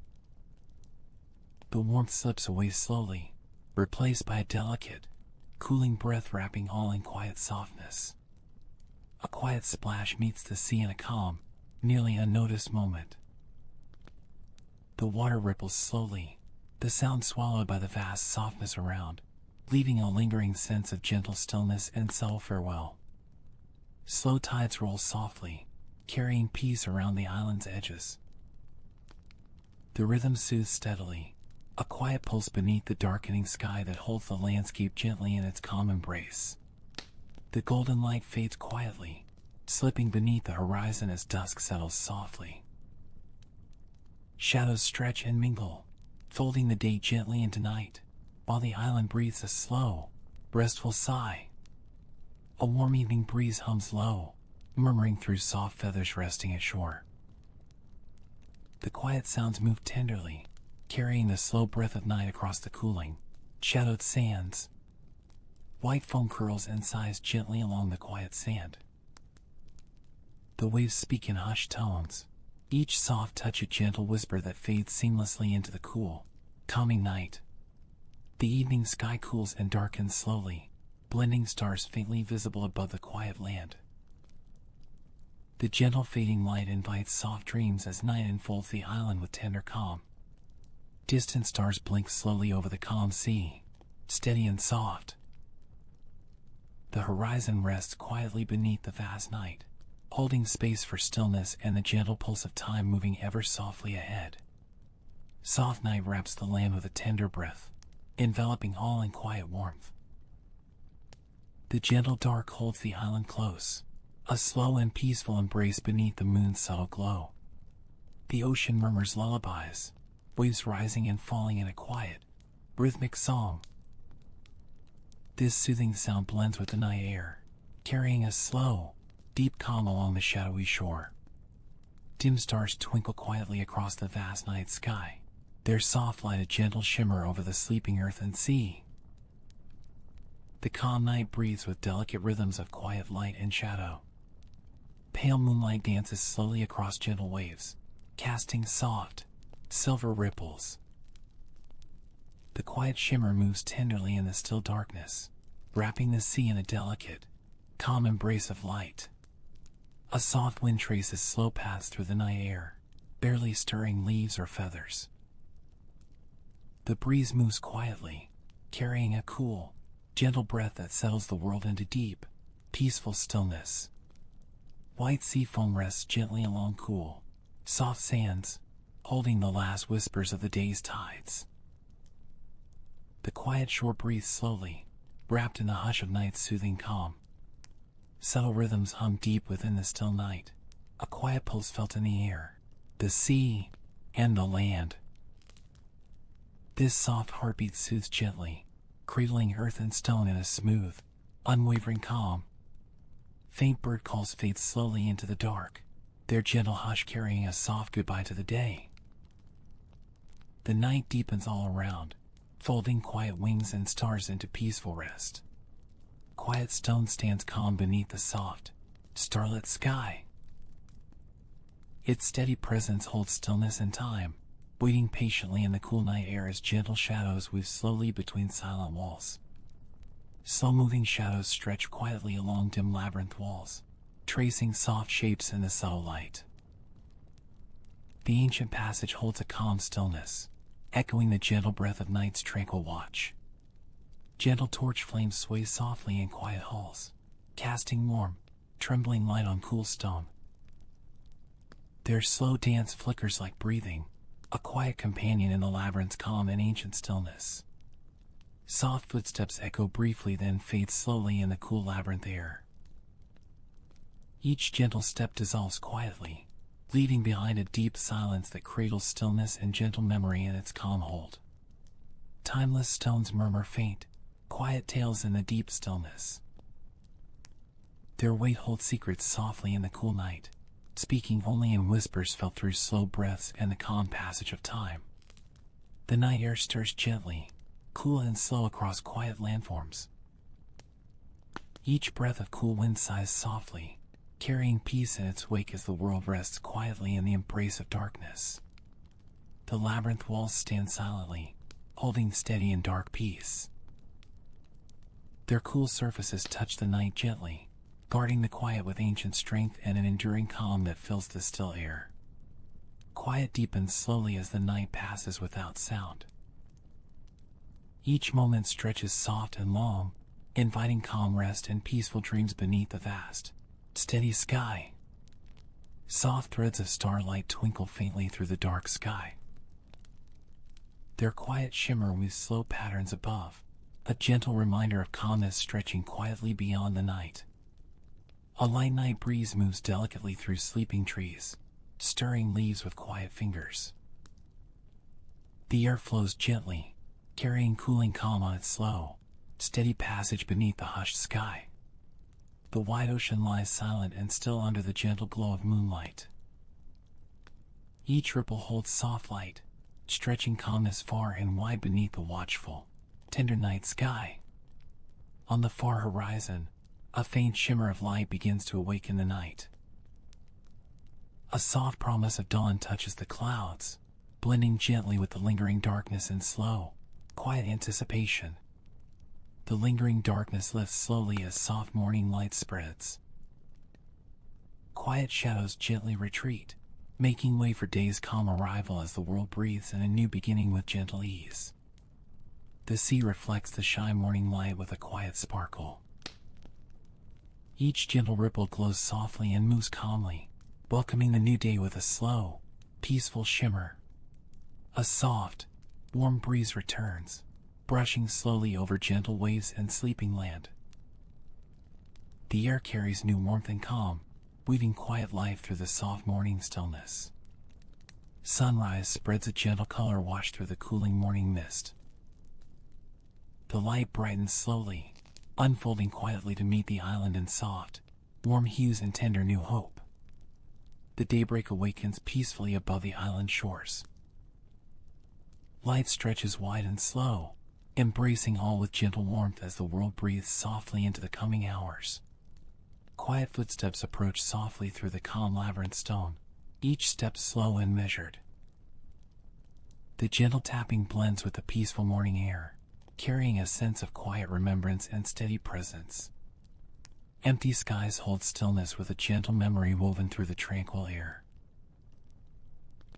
The warmth slips away slowly, replaced by a delicate, cooling breath wrapping all in quiet softness. A quiet splash meets the sea in a calm, nearly unnoticed moment. The water ripples slowly, the sound swallowed by the vast softness around, leaving a lingering sense of gentle stillness and subtle farewell. Slow tides roll softly, carrying peace around the island's edges. The rhythm soothes steadily, a quiet pulse beneath the darkening sky that holds the landscape gently in its calm embrace. The golden light fades quietly, slipping beneath the horizon as dusk settles softly. Shadows stretch and mingle, folding the day gently into night, while the island breathes a slow, restful sigh. A warm evening breeze hums low, murmuring through soft feathers resting ashore. The quiet sounds move tenderly, carrying the slow breath of night across the cooling, shadowed sands. White foam curls and sighs gently along the quiet sand. The waves speak in hushed tones, each soft touch a gentle whisper that fades seamlessly into the cool, calming night. The evening sky cools and darkens slowly, blending stars faintly visible above the quiet land. The gentle fading light invites soft dreams as night enfolds the island with tender calm. Distant stars blink slowly over the calm sea, steady and soft. The horizon rests quietly beneath the vast night, holding space for stillness and the gentle pulse of time moving ever softly ahead. Soft night wraps the land with a tender breath, enveloping all in quiet warmth. The gentle dark holds the island close, a slow and peaceful embrace beneath the moon's subtle glow. The ocean murmurs lullabies, waves rising and falling in a quiet, rhythmic song. This soothing sound blends with the night air, carrying a slow, deep calm along the shadowy shore. Dim stars twinkle quietly across the vast night sky, their soft light a gentle shimmer over the sleeping earth and sea. The calm night breathes with delicate rhythms of quiet light and shadow. Pale moonlight dances slowly across gentle waves, casting soft, silver ripples. The quiet shimmer moves tenderly in the still darkness, wrapping the sea in a delicate, calm embrace of light. A soft wind traces slow paths through the night air, barely stirring leaves or feathers. The breeze moves quietly, carrying a cool, gentle breath that settles the world into deep, peaceful stillness. White sea foam rests gently along cool, soft sands, holding the last whispers of the day's tides. The quiet shore breathes slowly, wrapped in the hush of night's soothing calm. Subtle rhythms hum deep within the still night, a quiet pulse felt in the air, the sea, and the land. This soft heartbeat soothes gently, cradling earth and stone in a smooth, unwavering calm. Faint bird calls fade slowly into the dark, their gentle hush carrying a soft goodbye to the day. The night deepens all around, folding quiet wings and stars into peaceful rest. Quiet stone stands calm beneath the soft, starlit sky. Its steady presence holds stillness and time, waiting patiently in the cool night air as gentle shadows weave slowly between silent walls. Slow-moving shadows stretch quietly along dim labyrinth walls, tracing soft shapes in the subtle light. The ancient passage holds a calm stillness, echoing the gentle breath of night's tranquil watch. Gentle torch flames sway softly in quiet halls, casting warm, trembling light on cool stone. Their slow dance flickers like breathing, a quiet companion in the labyrinth's calm and ancient stillness. Soft footsteps echo briefly then fade slowly in the cool labyrinth air. Each gentle step dissolves quietly, leaving behind a deep silence that cradles stillness and gentle memory in its calm hold. Timeless stones murmur faint, quiet tales in the deep stillness. Their weight holds secrets softly in the cool night, speaking only in whispers felt through slow breaths and the calm passage of time. The night air stirs gently, cool and slow across quiet landforms. Each breath of cool wind sighs softly, carrying peace in its wake as the world rests quietly in the embrace of darkness. The labyrinth walls stand silently, holding steady and dark peace. Their cool surfaces touch the night gently, guarding the quiet with ancient strength and an enduring calm that fills the still air. Quiet deepens slowly as the night passes without sound. Each moment stretches soft and long, inviting calm rest and peaceful dreams beneath the vast, steady sky. Soft threads of starlight twinkle faintly through the dark sky. Their quiet shimmer weaves slow patterns above, a gentle reminder of calmness stretching quietly beyond the night. A light night breeze moves delicately through sleeping trees, stirring leaves with quiet fingers. The air flows gently, carrying cooling calm on its slow, steady passage beneath the hushed sky. The wide ocean lies silent and still under the gentle glow of moonlight. Each ripple holds soft light, stretching calmness far and wide beneath the watchful, tender night sky. On the far horizon, a faint shimmer of light begins to awaken the night. A soft promise of dawn touches the clouds, blending gently with the lingering darkness in slow, quiet anticipation. The lingering darkness lifts slowly as soft morning light spreads. Quiet shadows gently retreat, making way for day's calm arrival as the world breathes in a new beginning with gentle ease. The sea reflects the shy morning light with a quiet sparkle. Each gentle ripple glows softly and moves calmly, welcoming the new day with a slow, peaceful shimmer. A soft, warm breeze returns, brushing slowly over gentle waves and sleeping land. The air carries new warmth and calm, weaving quiet life through the soft morning stillness. Sunrise spreads a gentle color washed through the cooling morning mist. The light brightens slowly, unfolding quietly to meet the island in soft, warm hues and tender new hope. The daybreak awakens peacefully above the island shores. Light stretches wide and slow, embracing all with gentle warmth as the world breathes softly into the coming hours. Quiet footsteps approach softly through the calm labyrinth stone, each step slow and measured. The gentle tapping blends with the peaceful morning air, carrying a sense of quiet remembrance and steady presence. Empty skies hold stillness with a gentle memory woven through the tranquil air.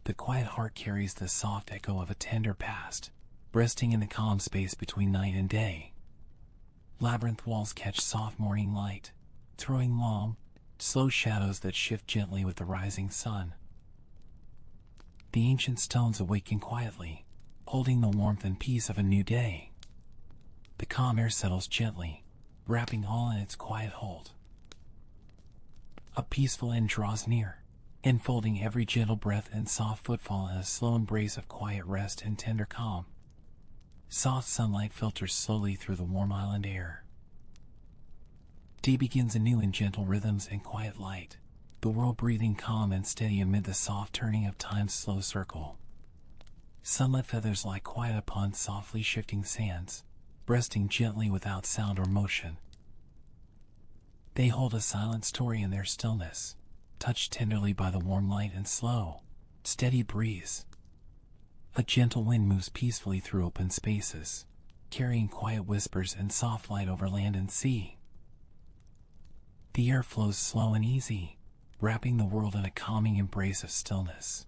The quiet heart carries the soft echo of a tender past, resting in the calm space between night and day. Labyrinth walls catch soft morning light, throwing long, slow shadows that shift gently with the rising sun. The ancient stones awaken quietly, holding the warmth and peace of a new day. The calm air settles gently, wrapping all in its quiet hold. A peaceful end draws near, enfolding every gentle breath and soft footfall in a slow embrace of quiet rest and tender calm. Soft sunlight filters slowly through the warm island air. Day begins anew in gentle rhythms and quiet light, the world breathing calm and steady amid the soft turning of time's slow circle. Sunlit feathers lie quiet upon softly shifting sands, resting gently without sound or motion. They hold a silent story in their stillness, touched tenderly by the warm light and slow, steady breeze. A gentle wind moves peacefully through open spaces, carrying quiet whispers and soft light over land and sea. The air flows slow and easy, wrapping the world in a calming embrace of stillness.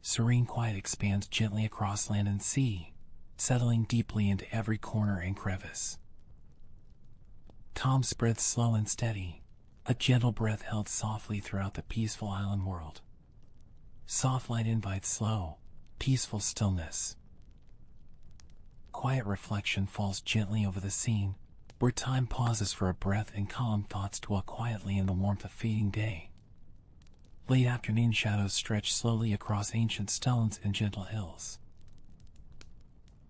Serene quiet expands gently across land and sea, settling deeply into every corner and crevice. Calm spreads slow and steady, a gentle breath held softly throughout the peaceful island world. Soft light invites slow, peaceful stillness. Quiet reflection falls gently over the scene, where time pauses for a breath and calm thoughts dwell quietly in the warmth of fading day. Late afternoon shadows stretch slowly across ancient stones and gentle hills.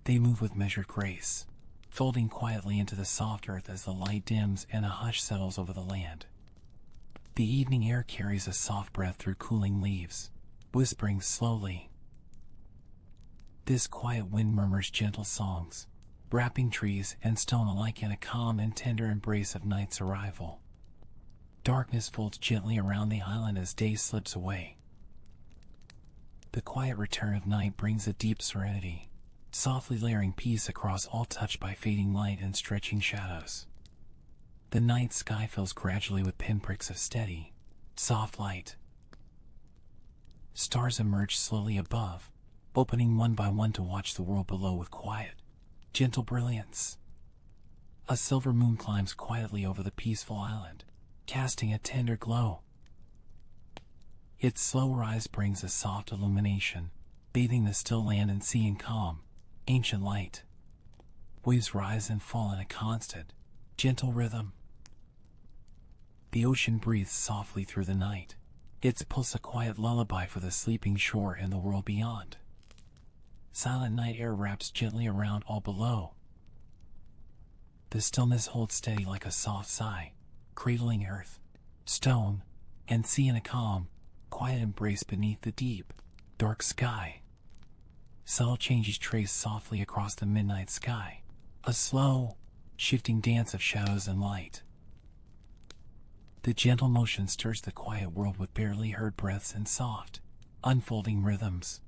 They move with measured grace, folding quietly into the soft earth as the light dims and a hush settles over the land. The evening air carries a soft breath through cooling leaves, whispering slowly. This quiet wind murmurs gentle songs, wrapping trees and stone alike in a calm and tender embrace of night's arrival. Darkness folds gently around the island as day slips away. The quiet return of night brings a deep serenity, softly layering peace across all touched by fading light and stretching shadows. The night sky fills gradually with pinpricks of steady, soft light. Stars emerge slowly above, opening one by one to watch the world below with quiet, gentle brilliance. A silver moon climbs quietly over the peaceful island, casting a tender glow. Its slow rise brings a soft illumination, bathing the still land and sea in calm, ancient light. Waves rise and fall in a constant, gentle rhythm. The ocean breathes softly through the night, its pulse a quiet lullaby for the sleeping shore and the world beyond. Silent night air wraps gently around all below. The stillness holds steady like a soft sigh, cradling earth, stone, and sea in a calm, quiet embrace beneath the deep, dark sky. Subtle changes trace softly across the midnight sky, a slow, shifting dance of shadows and light. The gentle motion stirs the quiet world with barely heard breaths and soft, unfolding rhythms.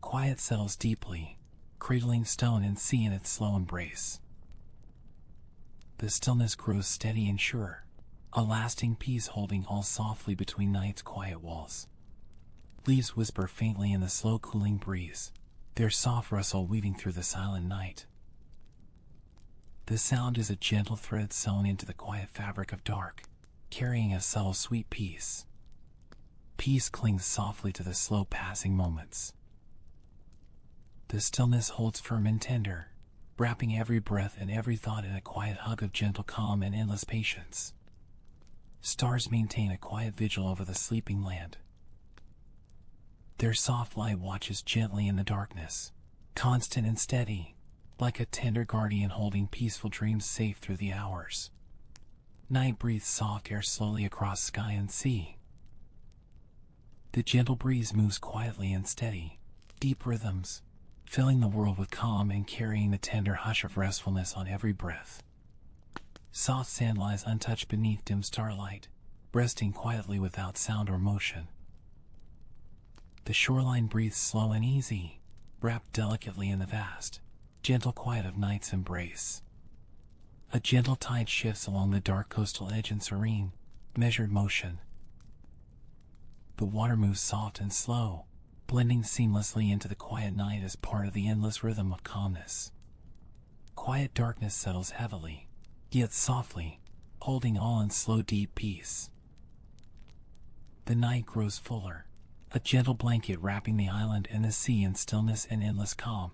Quiet settles deeply, cradling stone and sea in its slow embrace. The stillness grows steady and sure, a lasting peace holding all softly between night's quiet walls. Leaves whisper faintly in the slow cooling breeze, their soft rustle weaving through the silent night. The sound is a gentle thread sewn into the quiet fabric of dark, carrying a subtle sweet peace. Peace clings softly to the slow passing moments. The stillness holds firm and tender, wrapping every breath and every thought in a quiet hug of gentle calm and endless patience. Stars maintain a quiet vigil over the sleeping land. Their soft light watches gently in the darkness, constant and steady, like a tender guardian holding peaceful dreams safe through the hours. Night breathes soft air slowly across sky and sea. The gentle breeze moves quietly and steady, deep rhythms, filling the world with calm and carrying the tender hush of restfulness on every breath. Soft sand lies untouched beneath dim starlight, resting quietly without sound or motion. The shoreline breathes slow and easy, wrapped delicately in the vast, gentle quiet of night's embrace. A gentle tide shifts along the dark coastal edge in serene, measured motion. The water moves soft and slow, blending seamlessly into the quiet night as part of the endless rhythm of calmness. Quiet darkness settles heavily, yet softly, holding all in slow deep peace. The night grows fuller, a gentle blanket wrapping the island and the sea in stillness and endless calm.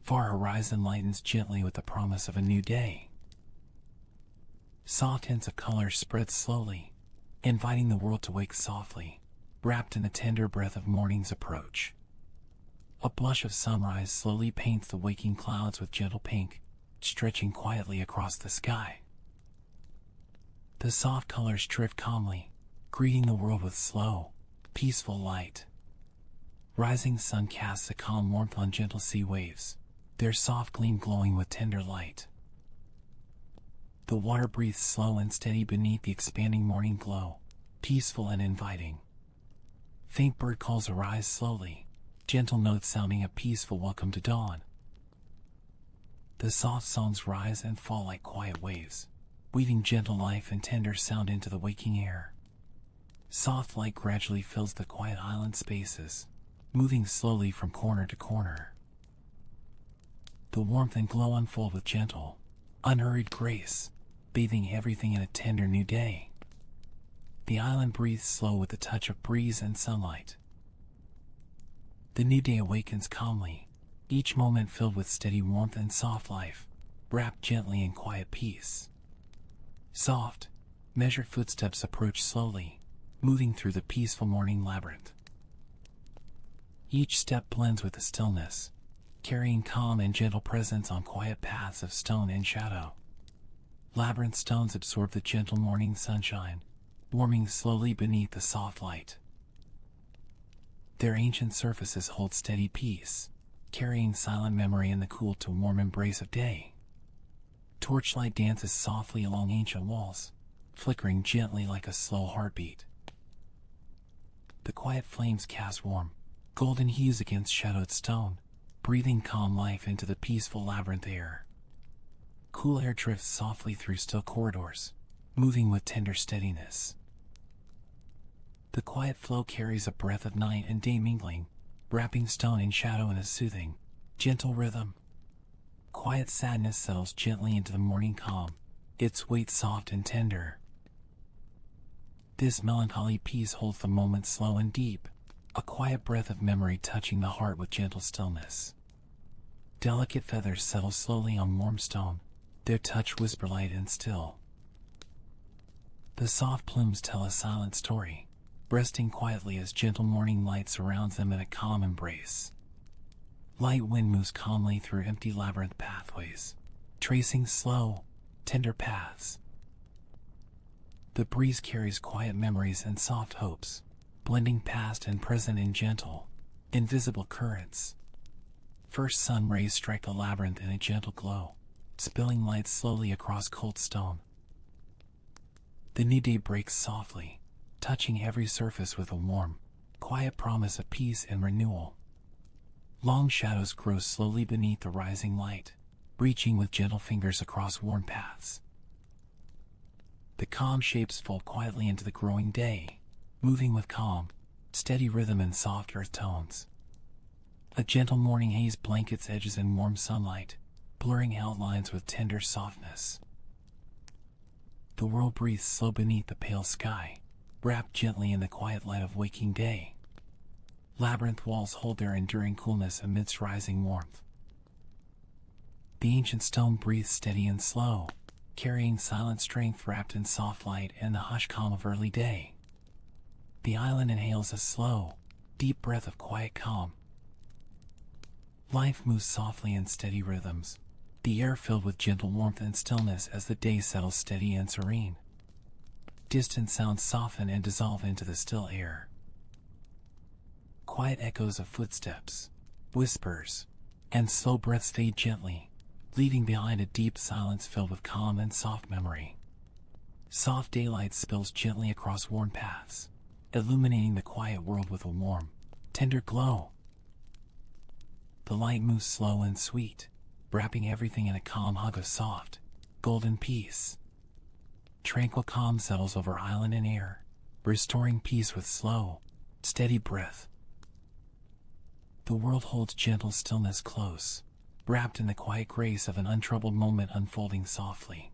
Far horizon lightens gently with the promise of a new day. Soft hints of color spread slowly, inviting the world to wake softly, wrapped in the tender breath of morning's approach. A blush of sunrise slowly paints the waking clouds with gentle pink, stretching quietly across the sky. The soft colors drift calmly, greeting the world with slow, peaceful light. Rising sun casts a calm warmth on gentle sea waves, their soft gleam glowing with tender light. The water breathes slow and steady beneath the expanding morning glow, peaceful and inviting. Faint bird calls arise slowly, gentle notes sounding a peaceful welcome to dawn. The soft songs rise and fall like quiet waves, weaving gentle life and tender sound into the waking air. Soft light gradually fills the quiet island spaces, moving slowly from corner to corner. The warmth and glow unfold with gentle, unhurried grace, bathing everything in a tender new day. The island breathes slow with the touch of breeze and sunlight. The new day awakens calmly, each moment filled with steady warmth and soft life, wrapped gently in quiet peace. Soft, measured footsteps approach slowly, moving through the peaceful morning labyrinth. Each step blends with the stillness, carrying calm and gentle presence on quiet paths of stone and shadow. Labyrinth stones absorb the gentle morning sunshine, warming slowly beneath the soft light. Their ancient surfaces hold steady peace, carrying silent memory in the cool to warm embrace of day. Torchlight dances softly along ancient walls, flickering gently like a slow heartbeat. The quiet flames cast warm, golden hues against shadowed stone, breathing calm life into the peaceful labyrinth air. Cool air drifts softly through still corridors, moving with tender steadiness. The quiet flow carries a breath of night and day mingling, wrapping stone and shadow in a soothing, gentle rhythm. Quiet sadness settles gently into the morning calm, its weight soft and tender. This melancholy peace holds the moment slow and deep, a quiet breath of memory touching the heart with gentle stillness. Delicate feathers settle slowly on warm stone, their touch whisper light and still. The soft plumes tell a silent story, resting quietly as gentle morning light surrounds them in a calm embrace. Light wind moves calmly through empty labyrinth pathways, tracing slow, tender paths. The breeze carries quiet memories and soft hopes, blending past and present in gentle, invisible currents. First sun rays strike the labyrinth in a gentle glow, spilling light slowly across cold stone. The new day breaks softly, touching every surface with a warm, quiet promise of peace and renewal. Long shadows grow slowly beneath the rising light, reaching with gentle fingers across worn paths. The calm shapes fold quietly into the growing day, moving with calm, steady rhythm and soft earth tones. A gentle morning haze blankets edges in warm sunlight, blurring outlines with tender softness. The world breathes slow beneath the pale sky, wrapped gently in the quiet light of waking day. Labyrinth walls hold their enduring coolness amidst rising warmth. The ancient stone breathes steady and slow, carrying silent strength wrapped in soft light and the hushed calm of early day. The island inhales a slow, deep breath of quiet calm. Life moves softly in steady rhythms, the air filled with gentle warmth and stillness as the day settles steady and serene. Distant sounds soften and dissolve into the still air. Quiet echoes of footsteps, whispers, and slow breaths fade gently, leaving behind a deep silence filled with calm and soft memory. Soft daylight spills gently across worn paths, illuminating the quiet world with a warm, tender glow. The light moves slow and sweet, wrapping everything in a calm hug of soft, golden peace. Tranquil calm settles over island and air, restoring peace with slow, steady breath. The world holds gentle stillness close, wrapped in the quiet grace of an untroubled moment unfolding softly.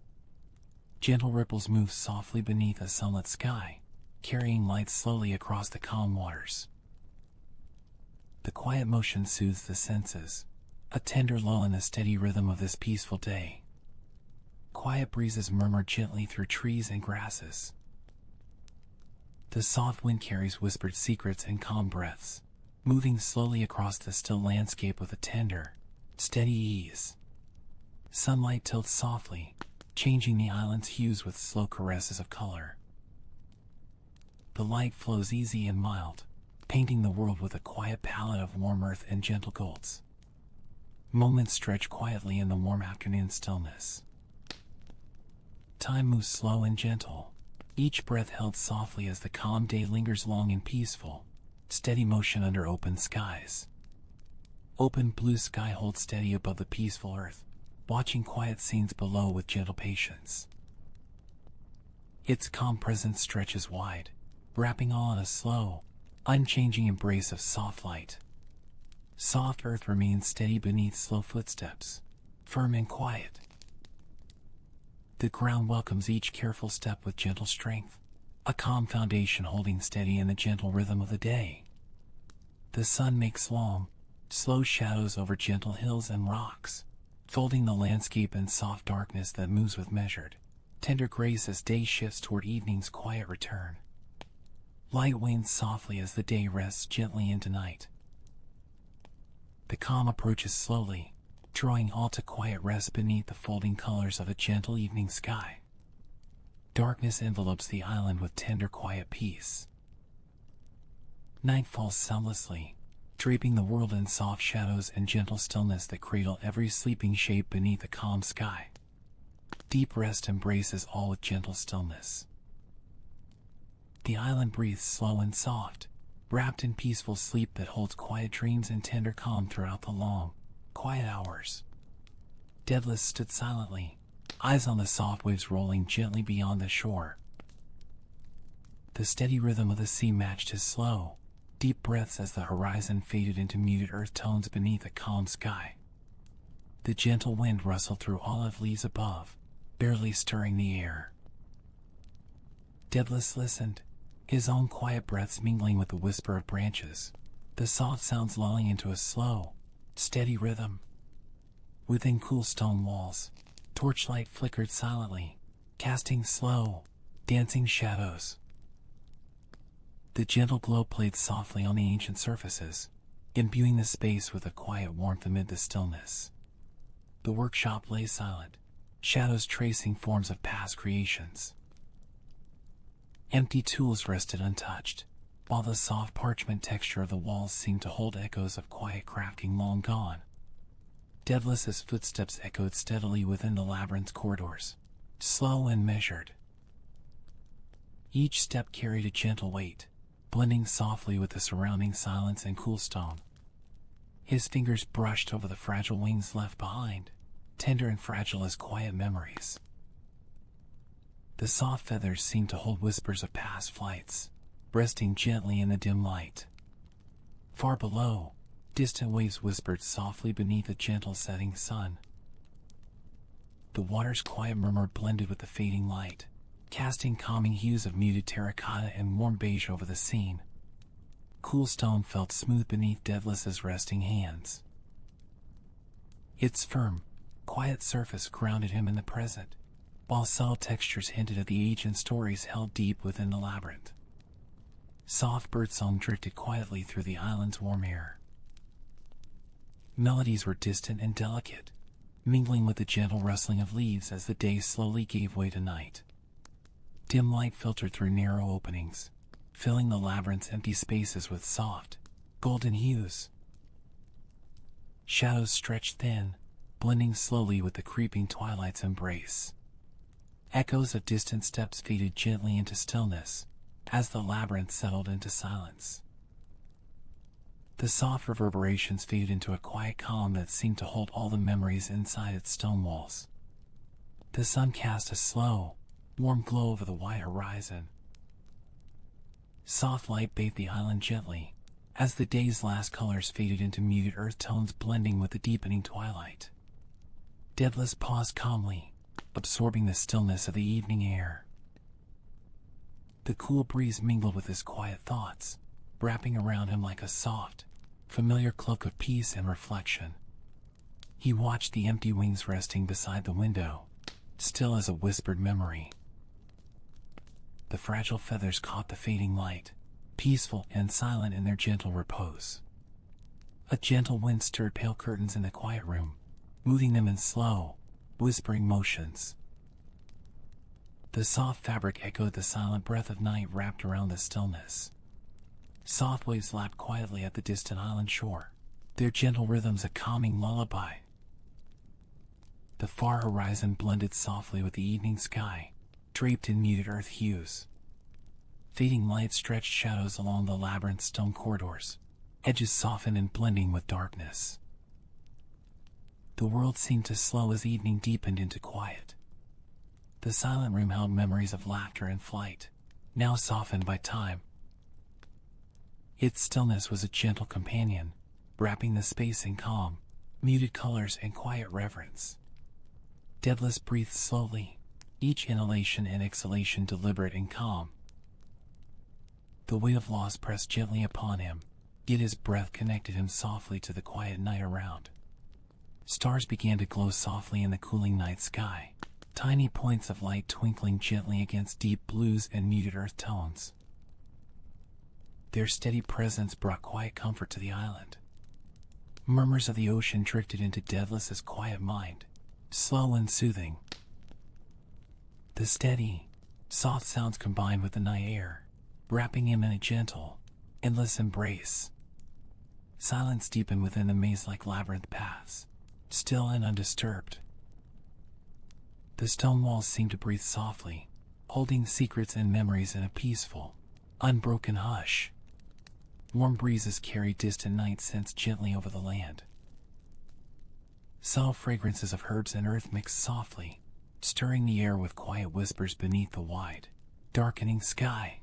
Gentle ripples move softly beneath a sunlit sky, carrying light slowly across the calm waters. The quiet motion soothes the senses, a tender lull in the steady rhythm of this peaceful day. Quiet breezes murmur gently through trees and grasses. The soft wind carries whispered secrets and calm breaths, moving slowly across the still landscape with a tender, steady ease. Sunlight tilts softly, changing the island's hues with slow caresses of color. The light flows easy and mild, painting the world with a quiet palette of warm earth and gentle golds. Moments stretch quietly in the warm afternoon stillness. Time moves slow and gentle, each breath held softly as the calm day lingers long in peaceful, steady motion under open skies. Open blue sky holds steady above the peaceful earth, watching quiet scenes below with gentle patience. Its calm presence stretches wide, wrapping all in a slow, unchanging embrace of soft light. Soft earth remains steady beneath slow footsteps, firm and quiet. The ground welcomes each careful step with gentle strength, a calm foundation holding steady in the gentle rhythm of the day. The sun makes long, slow shadows over gentle hills and rocks, folding the landscape in soft darkness that moves with measured, tender grace as day shifts toward evening's quiet return. Light wanes softly as the day rests gently into night. The calm approaches slowly, drawing all to quiet rest beneath the folding colors of a gentle evening sky. Darkness envelopes the island with tender quiet peace. Night falls soundlessly, draping the world in soft shadows and gentle stillness that cradle every sleeping shape beneath a calm sky. Deep rest embraces all with gentle stillness. The island breathes slow and soft, wrapped in peaceful sleep that holds quiet dreams and tender calm throughout the long, quiet hours. Daedalus stood silently, eyes on the soft waves rolling gently beyond the shore. The steady rhythm of the sea matched his slow, deep breaths as the horizon faded into muted earth tones beneath a calm sky. The gentle wind rustled through olive leaves above, barely stirring the air. Daedalus listened, his own quiet breaths mingling with the whisper of branches, the soft sounds lulling into a slow, steady rhythm. Within cool stone walls, torchlight flickered silently, casting slow, dancing shadows. The gentle glow played softly on the ancient surfaces, imbuing the space with a quiet warmth amid the stillness. The workshop lay silent, shadows tracing forms of past creations. Empty tools rested untouched, while the soft parchment texture of the walls seemed to hold echoes of quiet crafting long gone. Daedalus's footsteps echoed steadily within the labyrinth's corridors, slow and measured. Each step carried a gentle weight, blending softly with the surrounding silence and cool stone. His fingers brushed over the fragile wings left behind, tender and fragile as quiet memories. The soft feathers seemed to hold whispers of past flights, resting gently in the dim light. Far below, distant waves whispered softly beneath a gentle setting sun. The water's quiet murmur blended with the fading light, casting calming hues of muted terracotta and warm beige over the scene. Cool stone felt smooth beneath Daedalus's resting hands. Its firm, quiet surface grounded him in the present, while subtle textures hinted at the age and stories held deep within the labyrinth. Soft birdsong drifted quietly through the island's warm air. Melodies were distant and delicate, mingling with the gentle rustling of leaves as the day slowly gave way to night. Dim light filtered through narrow openings, filling the labyrinth's empty spaces with soft, golden hues. Shadows stretched thin, blending slowly with the creeping twilight's embrace. Echoes of distant steps faded gently into stillness, as the labyrinth settled into silence. The soft reverberations faded into a quiet calm that seemed to hold all the memories inside its stone walls. The sun cast a slow, warm glow over the wide horizon. Soft light bathed the island gently, as the day's last colors faded into muted earth tones blending with the deepening twilight. Daedalus paused calmly, absorbing the stillness of the evening air. The cool breeze mingled with his quiet thoughts, wrapping around him like a soft, familiar cloak of peace and reflection. He watched the empty wings resting beside the window, still as a whispered memory. The fragile feathers caught the fading light, peaceful and silent in their gentle repose. A gentle wind stirred pale curtains in the quiet room, moving them in slow, whispering motions. The soft fabric echoed the silent breath of night wrapped around the stillness. Soft waves lapped quietly at the distant island shore, their gentle rhythms a calming lullaby. The far horizon blended softly with the evening sky, draped in muted earth hues. Fading light stretched shadows along the labyrinth's stone corridors, edges softened and blending with darkness. The world seemed to slow as evening deepened into quiet. The silent room held memories of laughter and flight, now softened by time. Its stillness was a gentle companion, wrapping the space in calm, muted colors and quiet reverence. Daedalus breathed slowly, each inhalation and exhalation deliberate and calm. The weight of loss pressed gently upon him, yet his breath connected him softly to the quiet night around. Stars began to glow softly in the cooling night sky, tiny points of light twinkling gently against deep blues and muted earth tones. Their steady presence brought quiet comfort to the island. Murmurs of the ocean drifted into Daedalus's quiet mind, slow and soothing. The steady, soft sounds combined with the night air, wrapping him in a gentle, endless embrace. Silence deepened within the maze-like labyrinth paths, still and undisturbed. The stone walls seemed to breathe softly, holding secrets and memories in a peaceful, unbroken hush. Warm breezes carried distant night scents gently over the land. Subtle fragrances of herbs and earth mixed softly, stirring the air with quiet whispers beneath the wide, darkening sky.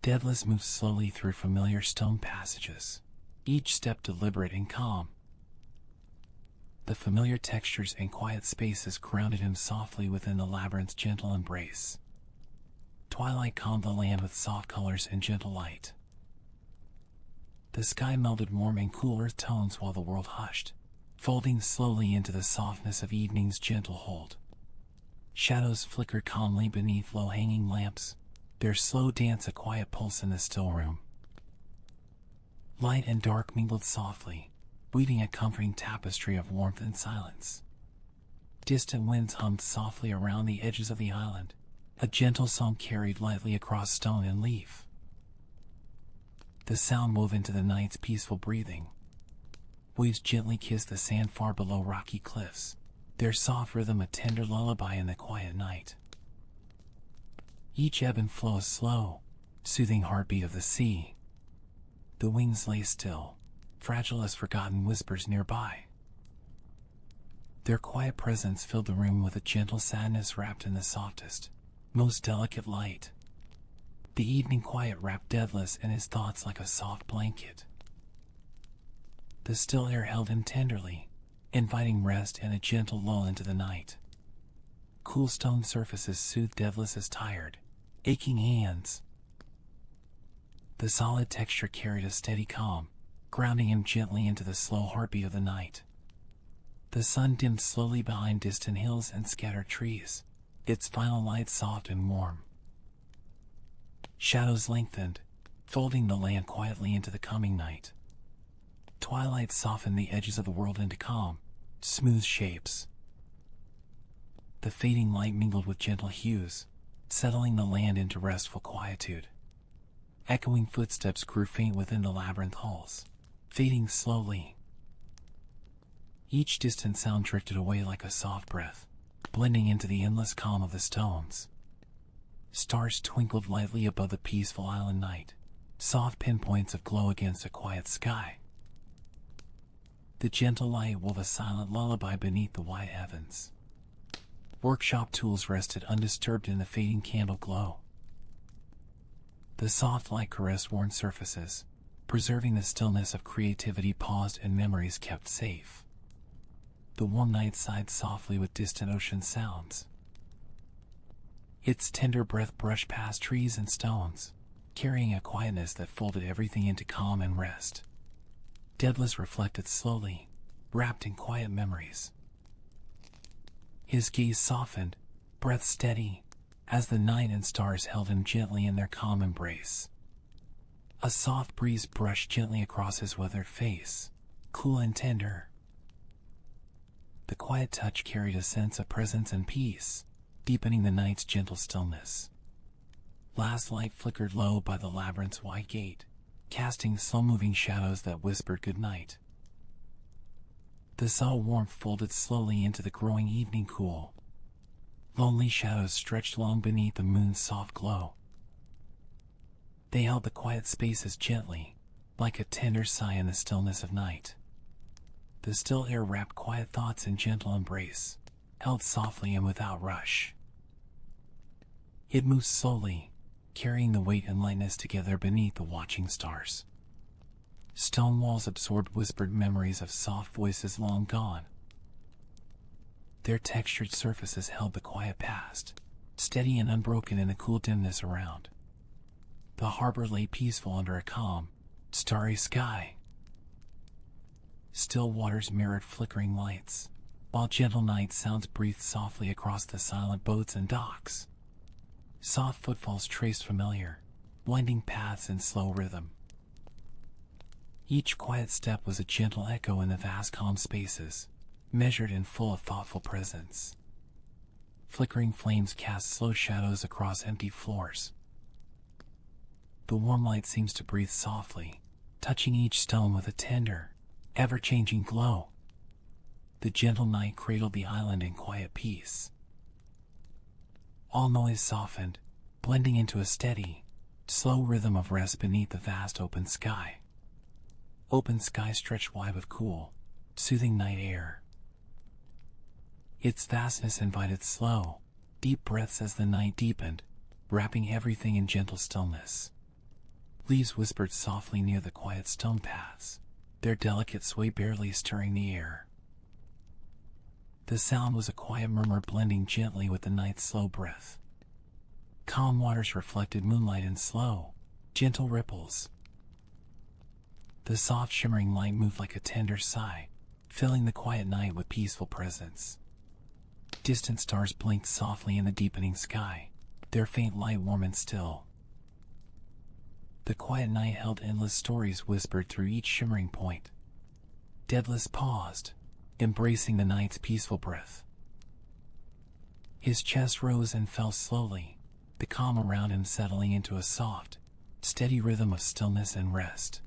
Daedalus moved slowly through familiar stone passages, each step deliberate and calm. The familiar textures and quiet spaces grounded him softly within the labyrinth's gentle embrace. Twilight calmed the land with soft colors and gentle light. The sky melded warm and cool earth tones while the world hushed, folding slowly into the softness of evening's gentle hold. Shadows flickered calmly beneath low-hanging lamps, their slow dance a quiet pulse in the still room. Light and dark mingled softly, weaving a comforting tapestry of warmth and silence. Distant winds hummed softly around the edges of the island, a gentle song carried lightly across stone and leaf. The sound wove into the night's peaceful breathing. Waves gently kissed the sand far below rocky cliffs, their soft rhythm a tender lullaby in the quiet night. Each ebb and flow a slow, soothing heartbeat of the sea. The wings lay still, fragile as forgotten whispers nearby. Their quiet presence filled the room with a gentle sadness wrapped in the softest, most delicate light. The evening quiet wrapped Daedalus and his thoughts like a soft blanket. The still air held him tenderly, inviting rest and a gentle lull into the night. Cool stone surfaces soothed Daedalus's tired, aching hands. The solid texture carried a steady calm, grounding him gently into the slow heartbeat of the night. The sun dimmed slowly behind distant hills and scattered trees, its final light soft and warm. Shadows lengthened, folding the land quietly into the coming night. Twilight softened the edges of the world into calm, smooth shapes. The fading light mingled with gentle hues, settling the land into restful quietude. Echoing footsteps grew faint within the labyrinth halls, fading slowly. Each distant sound drifted away like a soft breath, blending into the endless calm of the stones. Stars twinkled lightly above the peaceful island night, soft pinpoints of glow against a quiet sky. The gentle light wove a silent lullaby beneath the white heavens. Workshop tools rested undisturbed in the fading candle glow. The soft light caressed worn surfaces, preserving the stillness of creativity paused and memories kept safe. The warm night sighed softly with distant ocean sounds. Its tender breath brushed past trees and stones, carrying a quietness that folded everything into calm and rest. Daedalus reflected slowly, wrapped in quiet memories. His gaze softened, breath steady, as the night and stars held him gently in their calm embrace. A soft breeze brushed gently across his weathered face, cool and tender. The quiet touch carried a sense of presence and peace, deepening the night's gentle stillness. Last light flickered low by the labyrinth's wide gate, casting slow-moving shadows that whispered goodnight. The subtle warmth folded slowly into the growing evening cool. Lonely shadows stretched long beneath the moon's soft glow. They held the quiet spaces gently, like a tender sigh in the stillness of night. The still air wrapped quiet thoughts in gentle embrace, held softly and without rush. It moved slowly, carrying the weight and lightness together beneath the watching stars. Stone walls absorbed whispered memories of soft voices long gone. Their textured surfaces held the quiet past, steady and unbroken in the cool dimness around. The harbor lay peaceful under a calm, starry sky. Still waters mirrored flickering lights, while gentle night sounds breathed softly across the silent boats and docks. Soft footfalls traced familiar, winding paths in slow rhythm. Each quiet step was a gentle echo in the vast calm spaces, measured and full of thoughtful presence. Flickering flames cast slow shadows across empty floors. The warm light seems to breathe softly, touching each stone with a tender, ever-changing glow. The gentle night cradled the island in quiet peace. All noise softened, blending into a steady, slow rhythm of rest beneath the vast open sky. Open sky stretched wide with cool, soothing night air. Its vastness invited slow, deep breaths as the night deepened, wrapping everything in gentle stillness. Leaves whispered softly near the quiet stone paths, their delicate sway barely stirring the air. The sound was a quiet murmur blending gently with the night's slow breath. Calm waters reflected moonlight in slow, gentle ripples. The soft shimmering light moved like a tender sigh, filling the quiet night with peaceful presence. Distant stars blinked softly in the deepening sky, their faint light warm and still. The quiet night held endless stories whispered through each shimmering point. Daedalus paused, embracing the night's peaceful breath. His chest rose and fell slowly, the calm around him settling into a soft, steady rhythm of stillness and rest.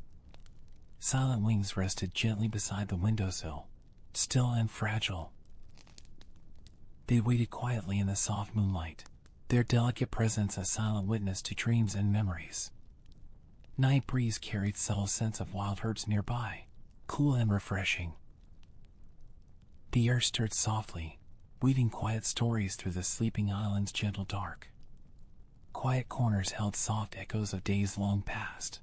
Silent wings rested gently beside the windowsill, still and fragile. They waited quietly in the soft moonlight, their delicate presence a silent witness to dreams and memories. Night breeze carried subtle scents of wild herbs nearby, cool and refreshing. The air stirred softly, weaving quiet stories through the sleeping island's gentle dark. Quiet corners held soft echoes of days long past.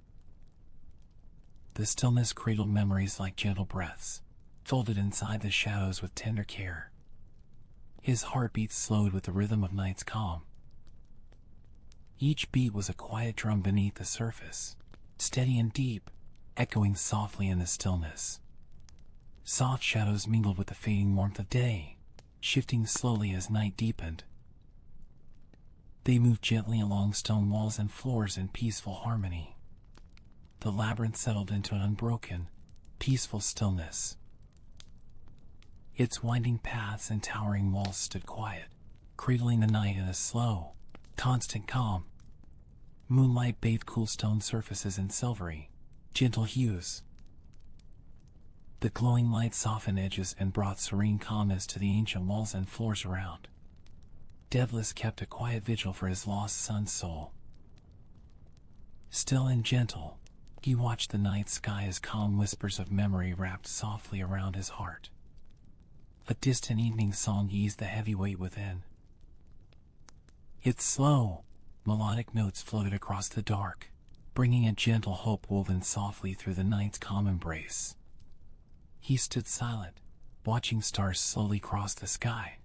The stillness cradled memories like gentle breaths, folded inside the shadows with tender care. His heartbeat slowed with the rhythm of night's calm. Each beat was a quiet drum beneath the surface, steady and deep, echoing softly in the stillness. Soft shadows mingled with the fading warmth of day, shifting slowly as night deepened. They moved gently along stone walls and floors in peaceful harmony. The labyrinth settled into an unbroken, peaceful stillness. Its winding paths and towering walls stood quiet, cradling the night in a slow, constant calm. Moonlight bathed cool stone surfaces in silvery, gentle hues. The glowing light softened edges and brought serene calmness to the ancient walls and floors around. Daedalus kept a quiet vigil for his lost son's soul. Still and gentle, he watched the night sky as calm whispers of memory wrapped softly around his heart. A distant evening song eased the heavy weight within. Its slow, melodic notes floated across the dark, bringing a gentle hope woven softly through the night's calm embrace. He stood silent, watching stars slowly cross the sky.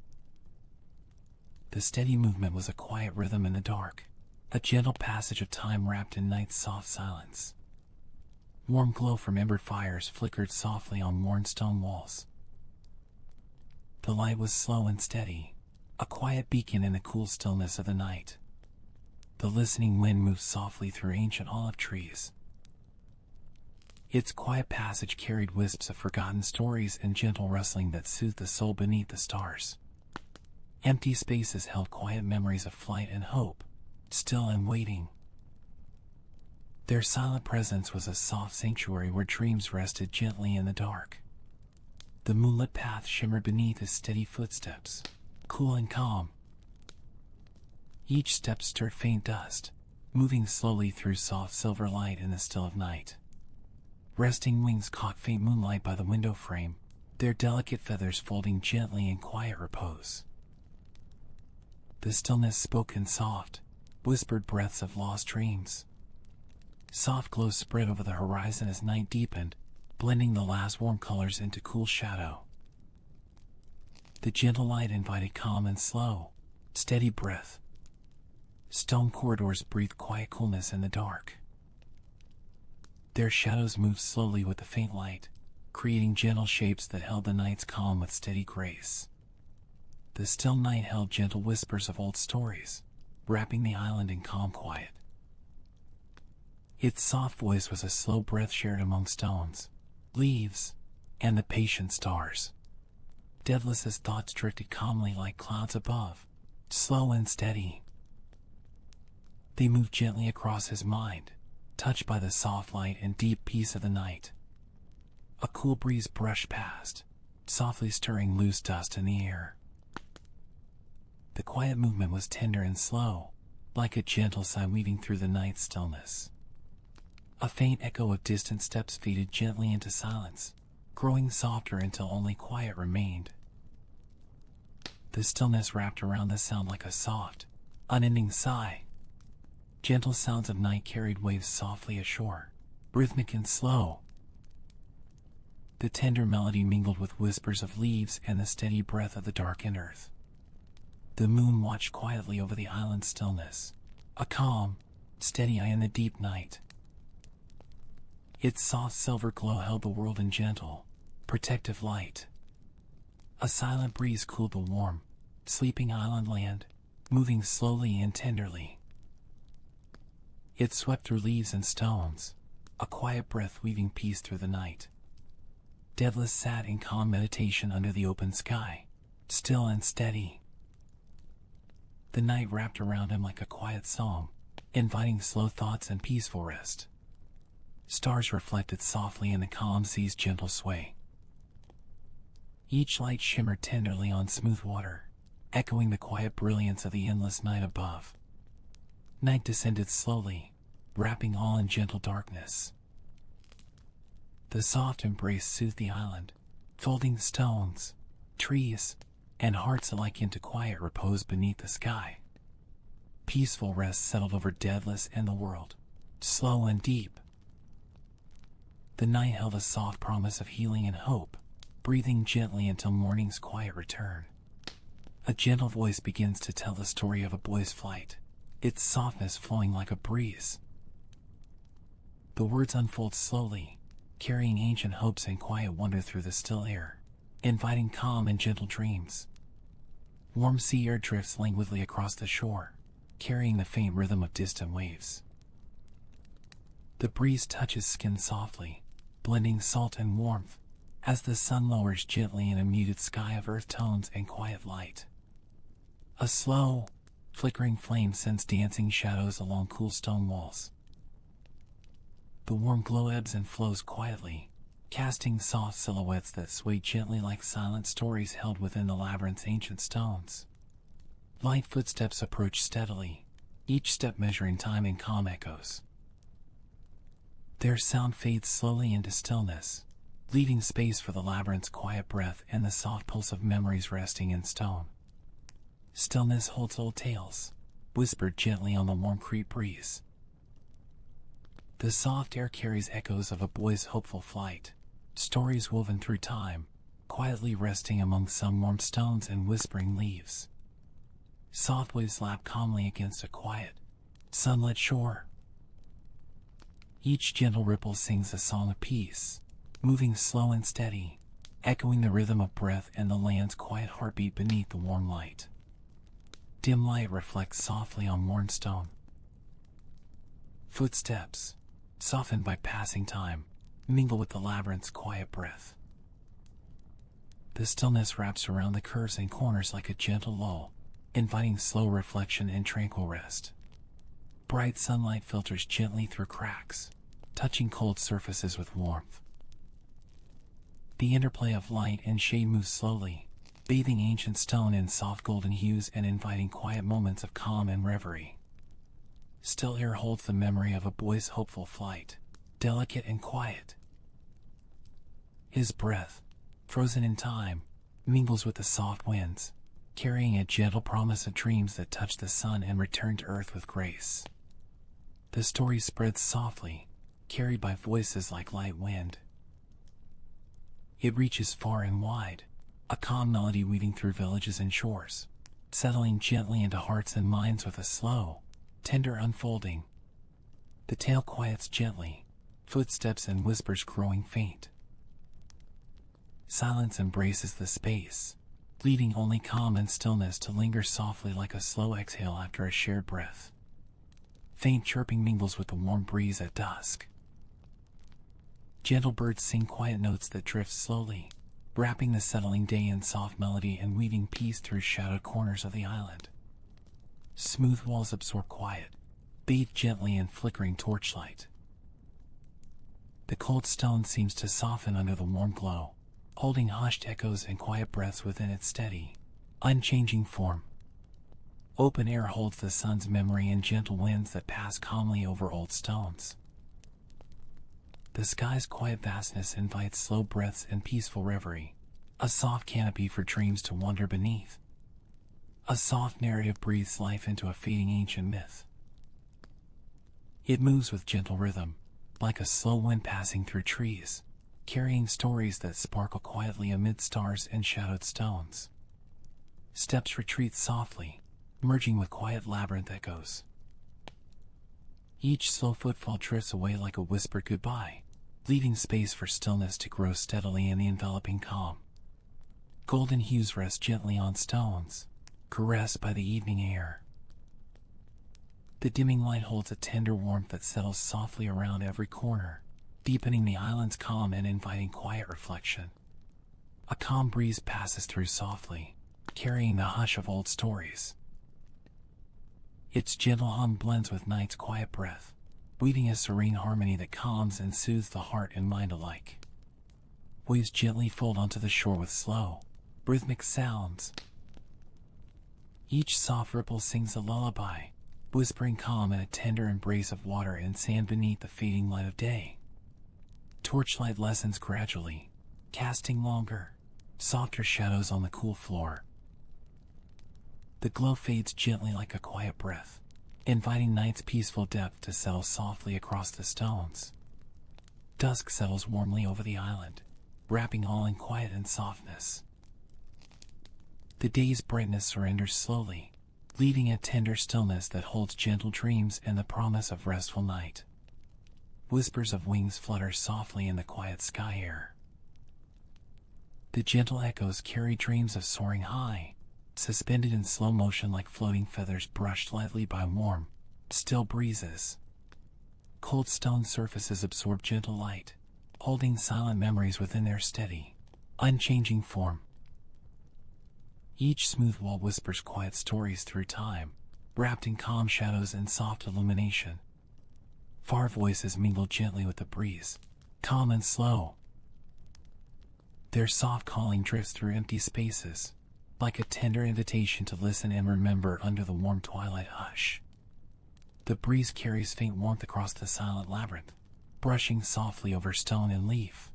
The steady movement was a quiet rhythm in the dark, a gentle passage of time wrapped in night's soft silence. Warm glow from ember fires flickered softly on worn stone walls. The light was slow and steady, a quiet beacon in the cool stillness of the night. The listening wind moved softly through ancient olive trees. Its quiet passage carried wisps of forgotten stories and gentle rustling that soothed the soul beneath the stars. Empty spaces held quiet memories of flight and hope, still and waiting. Their silent presence was a soft sanctuary where dreams rested gently in the dark. The moonlit path shimmered beneath his steady footsteps, cool and calm. Each step stirred faint dust, moving slowly through soft silver light in the still of night. Resting wings caught faint moonlight by the window frame, their delicate feathers folding gently in quiet repose. The stillness spoke in soft, whispered breaths of lost dreams. Soft glow spread over the horizon as night deepened, blending the last warm colors into cool shadow. The gentle light invited calm and slow, steady breath. Stone corridors breathed quiet coolness in the dark. Their shadows moved slowly with the faint light, creating gentle shapes that held the night's calm with steady grace. The still night held gentle whispers of old stories, wrapping the island in calm quiet. Its soft voice was a slow breath shared among stones, leaves, and the patient stars. Daedalus's thoughts drifted calmly like clouds above, slow and steady. They moved gently across his mind, touched by the soft light and deep peace of the night. A cool breeze brushed past, softly stirring loose dust in the air. The quiet movement was tender and slow, like a gentle sigh weaving through the night's stillness. A faint echo of distant steps faded gently into silence, growing softer until only quiet remained. The stillness wrapped around the sound like a soft, unending sigh. Gentle sounds of night carried waves softly ashore, rhythmic and slow. The tender melody mingled with whispers of leaves and the steady breath of the darkened earth. The moon watched quietly over the island's stillness, a calm, steady eye in the deep night. Its soft silver glow held the world in gentle, protective light. A silent breeze cooled the warm, sleeping island land, moving slowly and tenderly. It swept through leaves and stones, a quiet breath weaving peace through the night. Daedalus sat in calm meditation under the open sky, still and steady. The night wrapped around him like a quiet psalm, inviting slow thoughts and peaceful rest. Stars reflected softly in the calm sea's gentle sway. Each light shimmered tenderly on smooth water, echoing the quiet brilliance of the endless night above. Night descended slowly, wrapping all in gentle darkness. The soft embrace soothed the island, folding stones, trees, and hearts alike into quiet repose beneath the sky. Peaceful rest settled over Daedalus and the world, slow and deep. The night held a soft promise of healing and hope, breathing gently until morning's quiet return. A gentle voice begins to tell the story of a boy's flight, its softness flowing like a breeze. The words unfold slowly, carrying ancient hopes and quiet wonder through the still air, inviting calm and gentle dreams. Warm sea air drifts languidly across the shore, carrying the faint rhythm of distant waves. The breeze touches skin softly, blending salt and warmth, as the sun lowers gently in a muted sky of earth tones and quiet light. A slow, flickering flame sends dancing shadows along cool stone walls. The warm glow ebbs and flows quietly, casting soft silhouettes that sway gently like silent stories held within the labyrinth's ancient stones. Light footsteps approach steadily, each step measuring time in calm echoes. Their sound fades slowly into stillness, leaving space for the labyrinth's quiet breath and the soft pulse of memories resting in stone. Stillness holds old tales, whispered gently on the warm Crete breeze. The soft air carries echoes of a boy's hopeful flight, stories woven through time, quietly resting among some warm stones and whispering leaves. Soft waves lap calmly against a quiet, sunlit shore. Each gentle ripple sings a song of peace, moving slow and steady, echoing the rhythm of breath and the land's quiet heartbeat beneath the warm light. Dim light reflects softly on worn stone. Footsteps, softened by passing time, mingle with the labyrinth's quiet breath. The stillness wraps around the curves and corners like a gentle lull, inviting slow reflection and tranquil rest. Bright sunlight filters gently through cracks, touching cold surfaces with warmth. The interplay of light and shade moves slowly, bathing ancient stone in soft golden hues and inviting quiet moments of calm and reverie. Still air holds the memory of a boy's hopeful flight, delicate and quiet. His breath, frozen in time, mingles with the soft winds, carrying a gentle promise of dreams that touch the sun and return to earth with grace. The story spreads softly, carried by voices like light wind. It reaches far and wide, a calm melody weaving through villages and shores, settling gently into hearts and minds with a slow, tender unfolding. The tale quiets gently, footsteps and whispers growing faint. Silence embraces the space, leaving only calm and stillness to linger softly like a slow exhale after a shared breath. Faint chirping mingles with the warm breeze at dusk. Gentle birds sing quiet notes that drift slowly, wrapping the settling day in soft melody and weaving peace through shadowed corners of the island. Smooth walls absorb quiet, bathed gently in flickering torchlight. The cold stone seems to soften under the warm glow, holding hushed echoes and quiet breaths within its steady, unchanging form. Open air holds the sun's memory and gentle winds that pass calmly over old stones. The sky's quiet vastness invites slow breaths and peaceful reverie, a soft canopy for dreams to wander beneath. A soft narrative breathes life into a fading ancient myth. It moves with gentle rhythm, like a slow wind passing through trees, carrying stories that sparkle quietly amid stars and shadowed stones. Steps retreat softly, merging with quiet labyrinth echoes. Each slow footfall drifts away like a whispered goodbye, leaving space for stillness to grow steadily in the enveloping calm. Golden hues rest gently on stones, caressed by the evening air. The dimming light holds a tender warmth that settles softly around every corner, deepening the island's calm and inviting quiet reflection. A calm breeze passes through softly, carrying the hush of old stories. Its gentle hum blends with night's quiet breath, weaving a serene harmony that calms and soothes the heart and mind alike. Waves gently fold onto the shore with slow, rhythmic sounds. Each soft ripple sings a lullaby, whispering calm in a tender embrace of water and sand beneath the fading light of day. Torchlight lessens gradually, casting longer, softer shadows on the cool floor. The glow fades gently like a quiet breath, inviting night's peaceful depth to settle softly across the stones. Dusk settles warmly over the island, wrapping all in quiet and softness. The day's brightness surrenders slowly, leaving a tender stillness that holds gentle dreams and the promise of restful night. Whispers of wings flutter softly in the quiet sky air. The gentle echoes carry dreams of soaring high, suspended in slow motion like floating feathers brushed lightly by warm, still breezes. Cold stone surfaces absorb gentle light, holding silent memories within their steady, unchanging form. Each smooth wall whispers quiet stories through time, wrapped in calm shadows and soft illumination. Far voices mingle gently with the breeze, calm and slow. Their soft calling drifts through empty spaces, like a tender invitation to listen and remember under the warm twilight hush. The breeze carries faint warmth across the silent labyrinth, brushing softly over stone and leaf.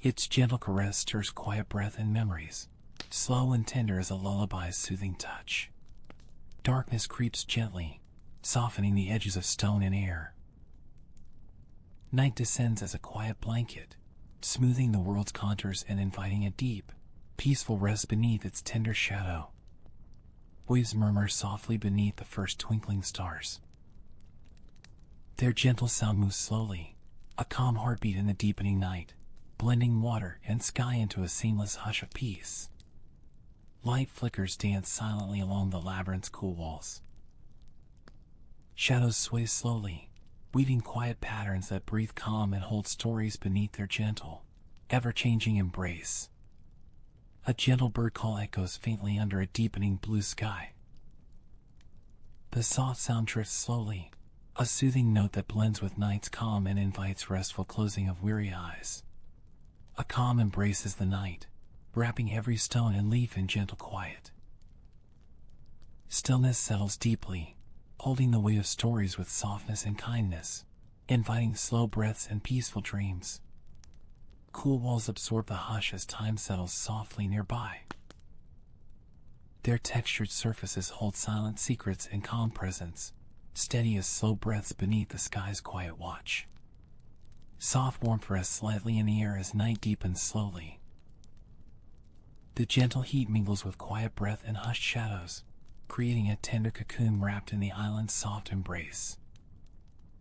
Its gentle caress stirs quiet breath and memories, slow and tender as a lullaby's soothing touch. Darkness creeps gently, softening the edges of stone and air. Night descends as a quiet blanket, smoothing the world's contours and inviting a deep, peaceful rest beneath its tender shadow. Waves murmur softly beneath the first twinkling stars. Their gentle sound moves slowly, a calm heartbeat in the deepening night, blending water and sky into a seamless hush of peace. Light flickers dance silently along the labyrinth's cool walls. Shadows sway slowly, weaving quiet patterns that breathe calm and hold stories beneath their gentle, ever-changing embrace. A gentle bird call echoes faintly under a deepening blue sky. The soft sound drifts slowly, a soothing note that blends with night's calm and invites restful closing of weary eyes. A calm embraces the night, wrapping every stone and leaf in gentle quiet. Stillness settles deeply, holding the weight of stories with softness and kindness, inviting slow breaths and peaceful dreams. Cool walls absorb the hush as time settles softly nearby. Their textured surfaces hold silent secrets and calm presence, steady as slow breaths beneath the sky's quiet watch. Soft warmth rests lightly in the air as night deepens slowly. The gentle heat mingles with quiet breath and hushed shadows, creating a tender cocoon wrapped in the island's soft embrace.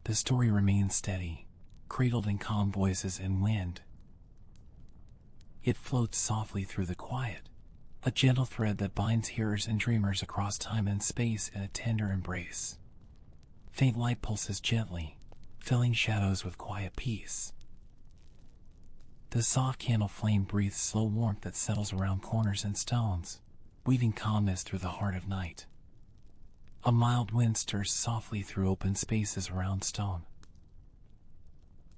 The story remains steady, cradled in calm voices and wind. It floats softly through the quiet, a gentle thread that binds hearers and dreamers across time and space in a tender embrace. Faint light pulses gently, filling shadows with quiet peace. The soft candle flame breathes slow warmth that settles around corners and stones, weaving calmness through the heart of night. A mild wind stirs softly through open spaces around stone.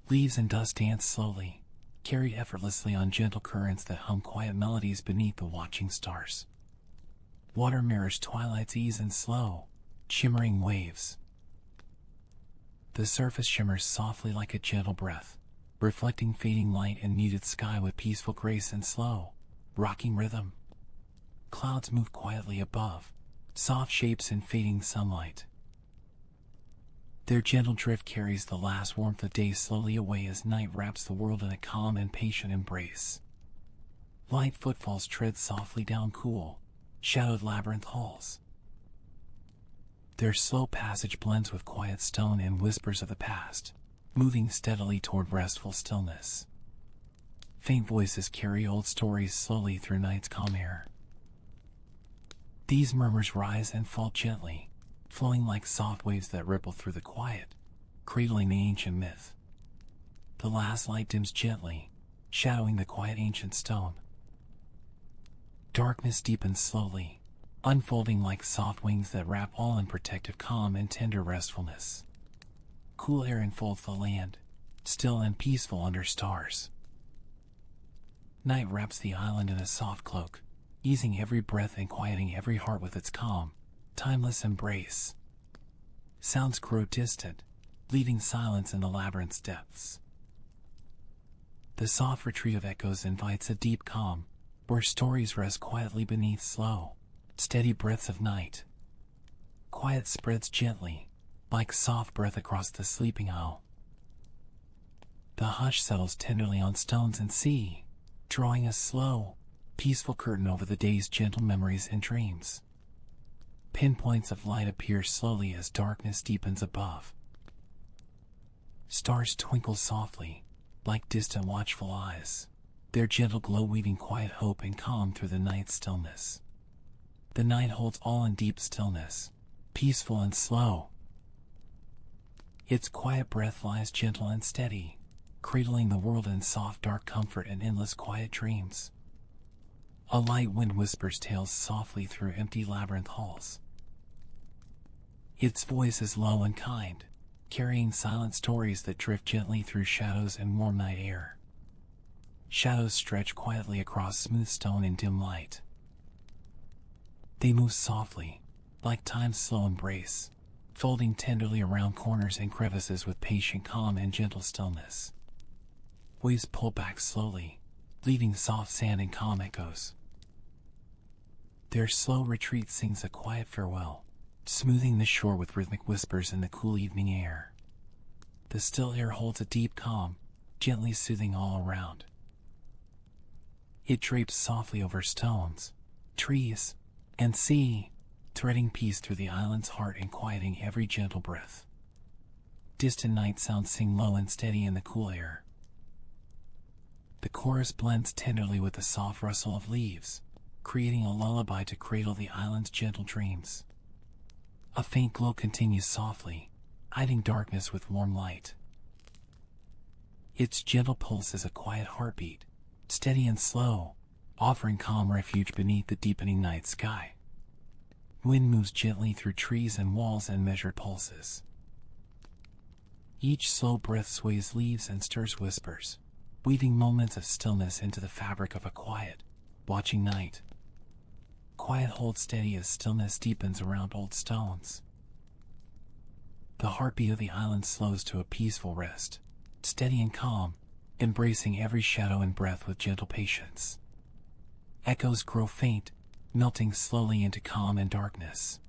Leaves and dust dance slowly, carried effortlessly on gentle currents that hum quiet melodies beneath the watching stars. Water mirrors twilight's ease and slow, shimmering waves. The surface shimmers softly like a gentle breath, reflecting fading light and muted sky with peaceful grace and slow, rocking rhythm. Clouds move quietly above, soft shapes in fading sunlight. Their gentle drift carries the last warmth of day slowly away as night wraps the world in a calm and patient embrace. Light footfalls tread softly down cool, shadowed labyrinth halls. Their slow passage blends with quiet stone and whispers of the past, moving steadily toward restful stillness. Faint voices carry old stories slowly through night's calm air. These murmurs rise and fall gently, flowing like soft waves that ripple through the quiet, cradling the ancient myth. The last light dims gently, shadowing the quiet ancient stone. Darkness deepens slowly, unfolding like soft wings that wrap all in protective calm and tender restfulness. Cool air enfolds the land, still and peaceful under stars. Night wraps the island in a soft cloak, easing every breath and quieting every heart with its calm, timeless embrace. Sounds grow distant, leaving silence in the labyrinth's depths. The soft retreat of echoes invites a deep calm, where stories rest quietly beneath slow, steady breaths of night. Quiet spreads gently, like soft breath across the sleeping owl. The hush settles tenderly on stones and sea, drawing a slow, peaceful curtain over the day's gentle memories and dreams. Pinpoints of light appear slowly as darkness deepens above. Stars twinkle softly, like distant watchful eyes, their gentle glow weaving quiet hope and calm through the night's stillness. The night holds all in deep stillness, peaceful and slow. Its quiet breath lies gentle and steady, cradling the world in soft dark comfort and endless quiet dreams. A light wind whispers tales softly through empty labyrinth halls. Its voice is low and kind, carrying silent stories that drift gently through shadows and warm night air. Shadows stretch quietly across smooth stone in dim light. They move softly, like time's slow embrace, folding tenderly around corners and crevices with patient calm and gentle stillness. Waves pull back slowly, leaving soft sand and calm echoes. Their slow retreat sings a quiet farewell, smoothing the shore with rhythmic whispers in the cool evening air. The still air holds a deep calm, gently soothing all around. It drapes softly over stones, trees, and sea, threading peace through the island's heart and quieting every gentle breath. Distant night sounds sing low and steady in the cool air. The chorus blends tenderly with the soft rustle of leaves, creating a lullaby to cradle the island's gentle dreams. A faint glow continues softly, hiding darkness with warm light. Its gentle pulse is a quiet heartbeat, steady and slow, offering calm refuge beneath the deepening night sky. Wind moves gently through trees and walls in measured pulses. Each slow breath sways leaves and stirs whispers, weaving moments of stillness into the fabric of a quiet, watching night. Quiet holds steady as stillness deepens around old stones. The heartbeat of the island slows to a peaceful rest, steady and calm, embracing every shadow and breath with gentle patience. Echoes grow faint, melting slowly into calm and darkness.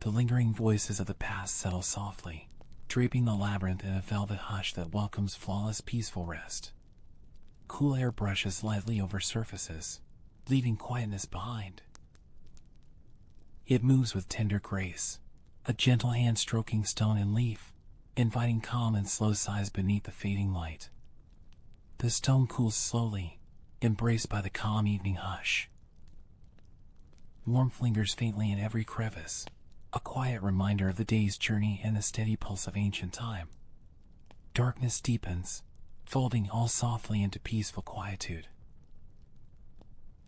The lingering voices of the past settle softly, draping the labyrinth in a velvet hush that welcomes flawless peaceful rest. Cool air brushes lightly over surfaces, leaving quietness behind. It moves with tender grace, a gentle hand stroking stone and leaf, inviting calm and slow sighs beneath the fading light. The stone cools slowly, embraced by the calm evening hush. Warmth lingers faintly in every crevice, a quiet reminder of the day's journey and the steady pulse of ancient time. Darkness deepens, folding all softly into peaceful quietude.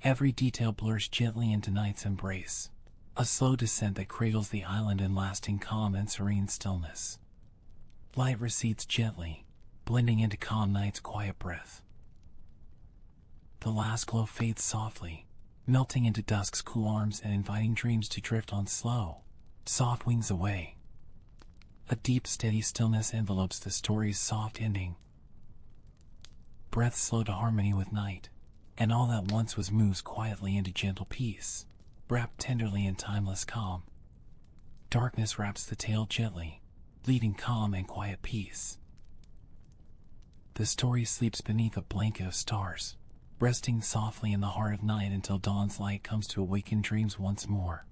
Every detail blurs gently into night's embrace, a slow descent that cradles the island in lasting calm and serene stillness. Light recedes gently, blending into calm night's quiet breath. The last glow fades softly, melting into dusk's cool arms and inviting dreams to drift on slow, soft wings away. A deep, steady stillness envelopes the story's soft ending. Breaths slow to harmony with night, and all that once was moves quietly into gentle peace, wrapped tenderly in timeless calm. Darkness wraps the tale gently, leaving calm and quiet peace. The story sleeps beneath a blanket of stars, resting softly in the heart of night until dawn's light comes to awaken dreams once more.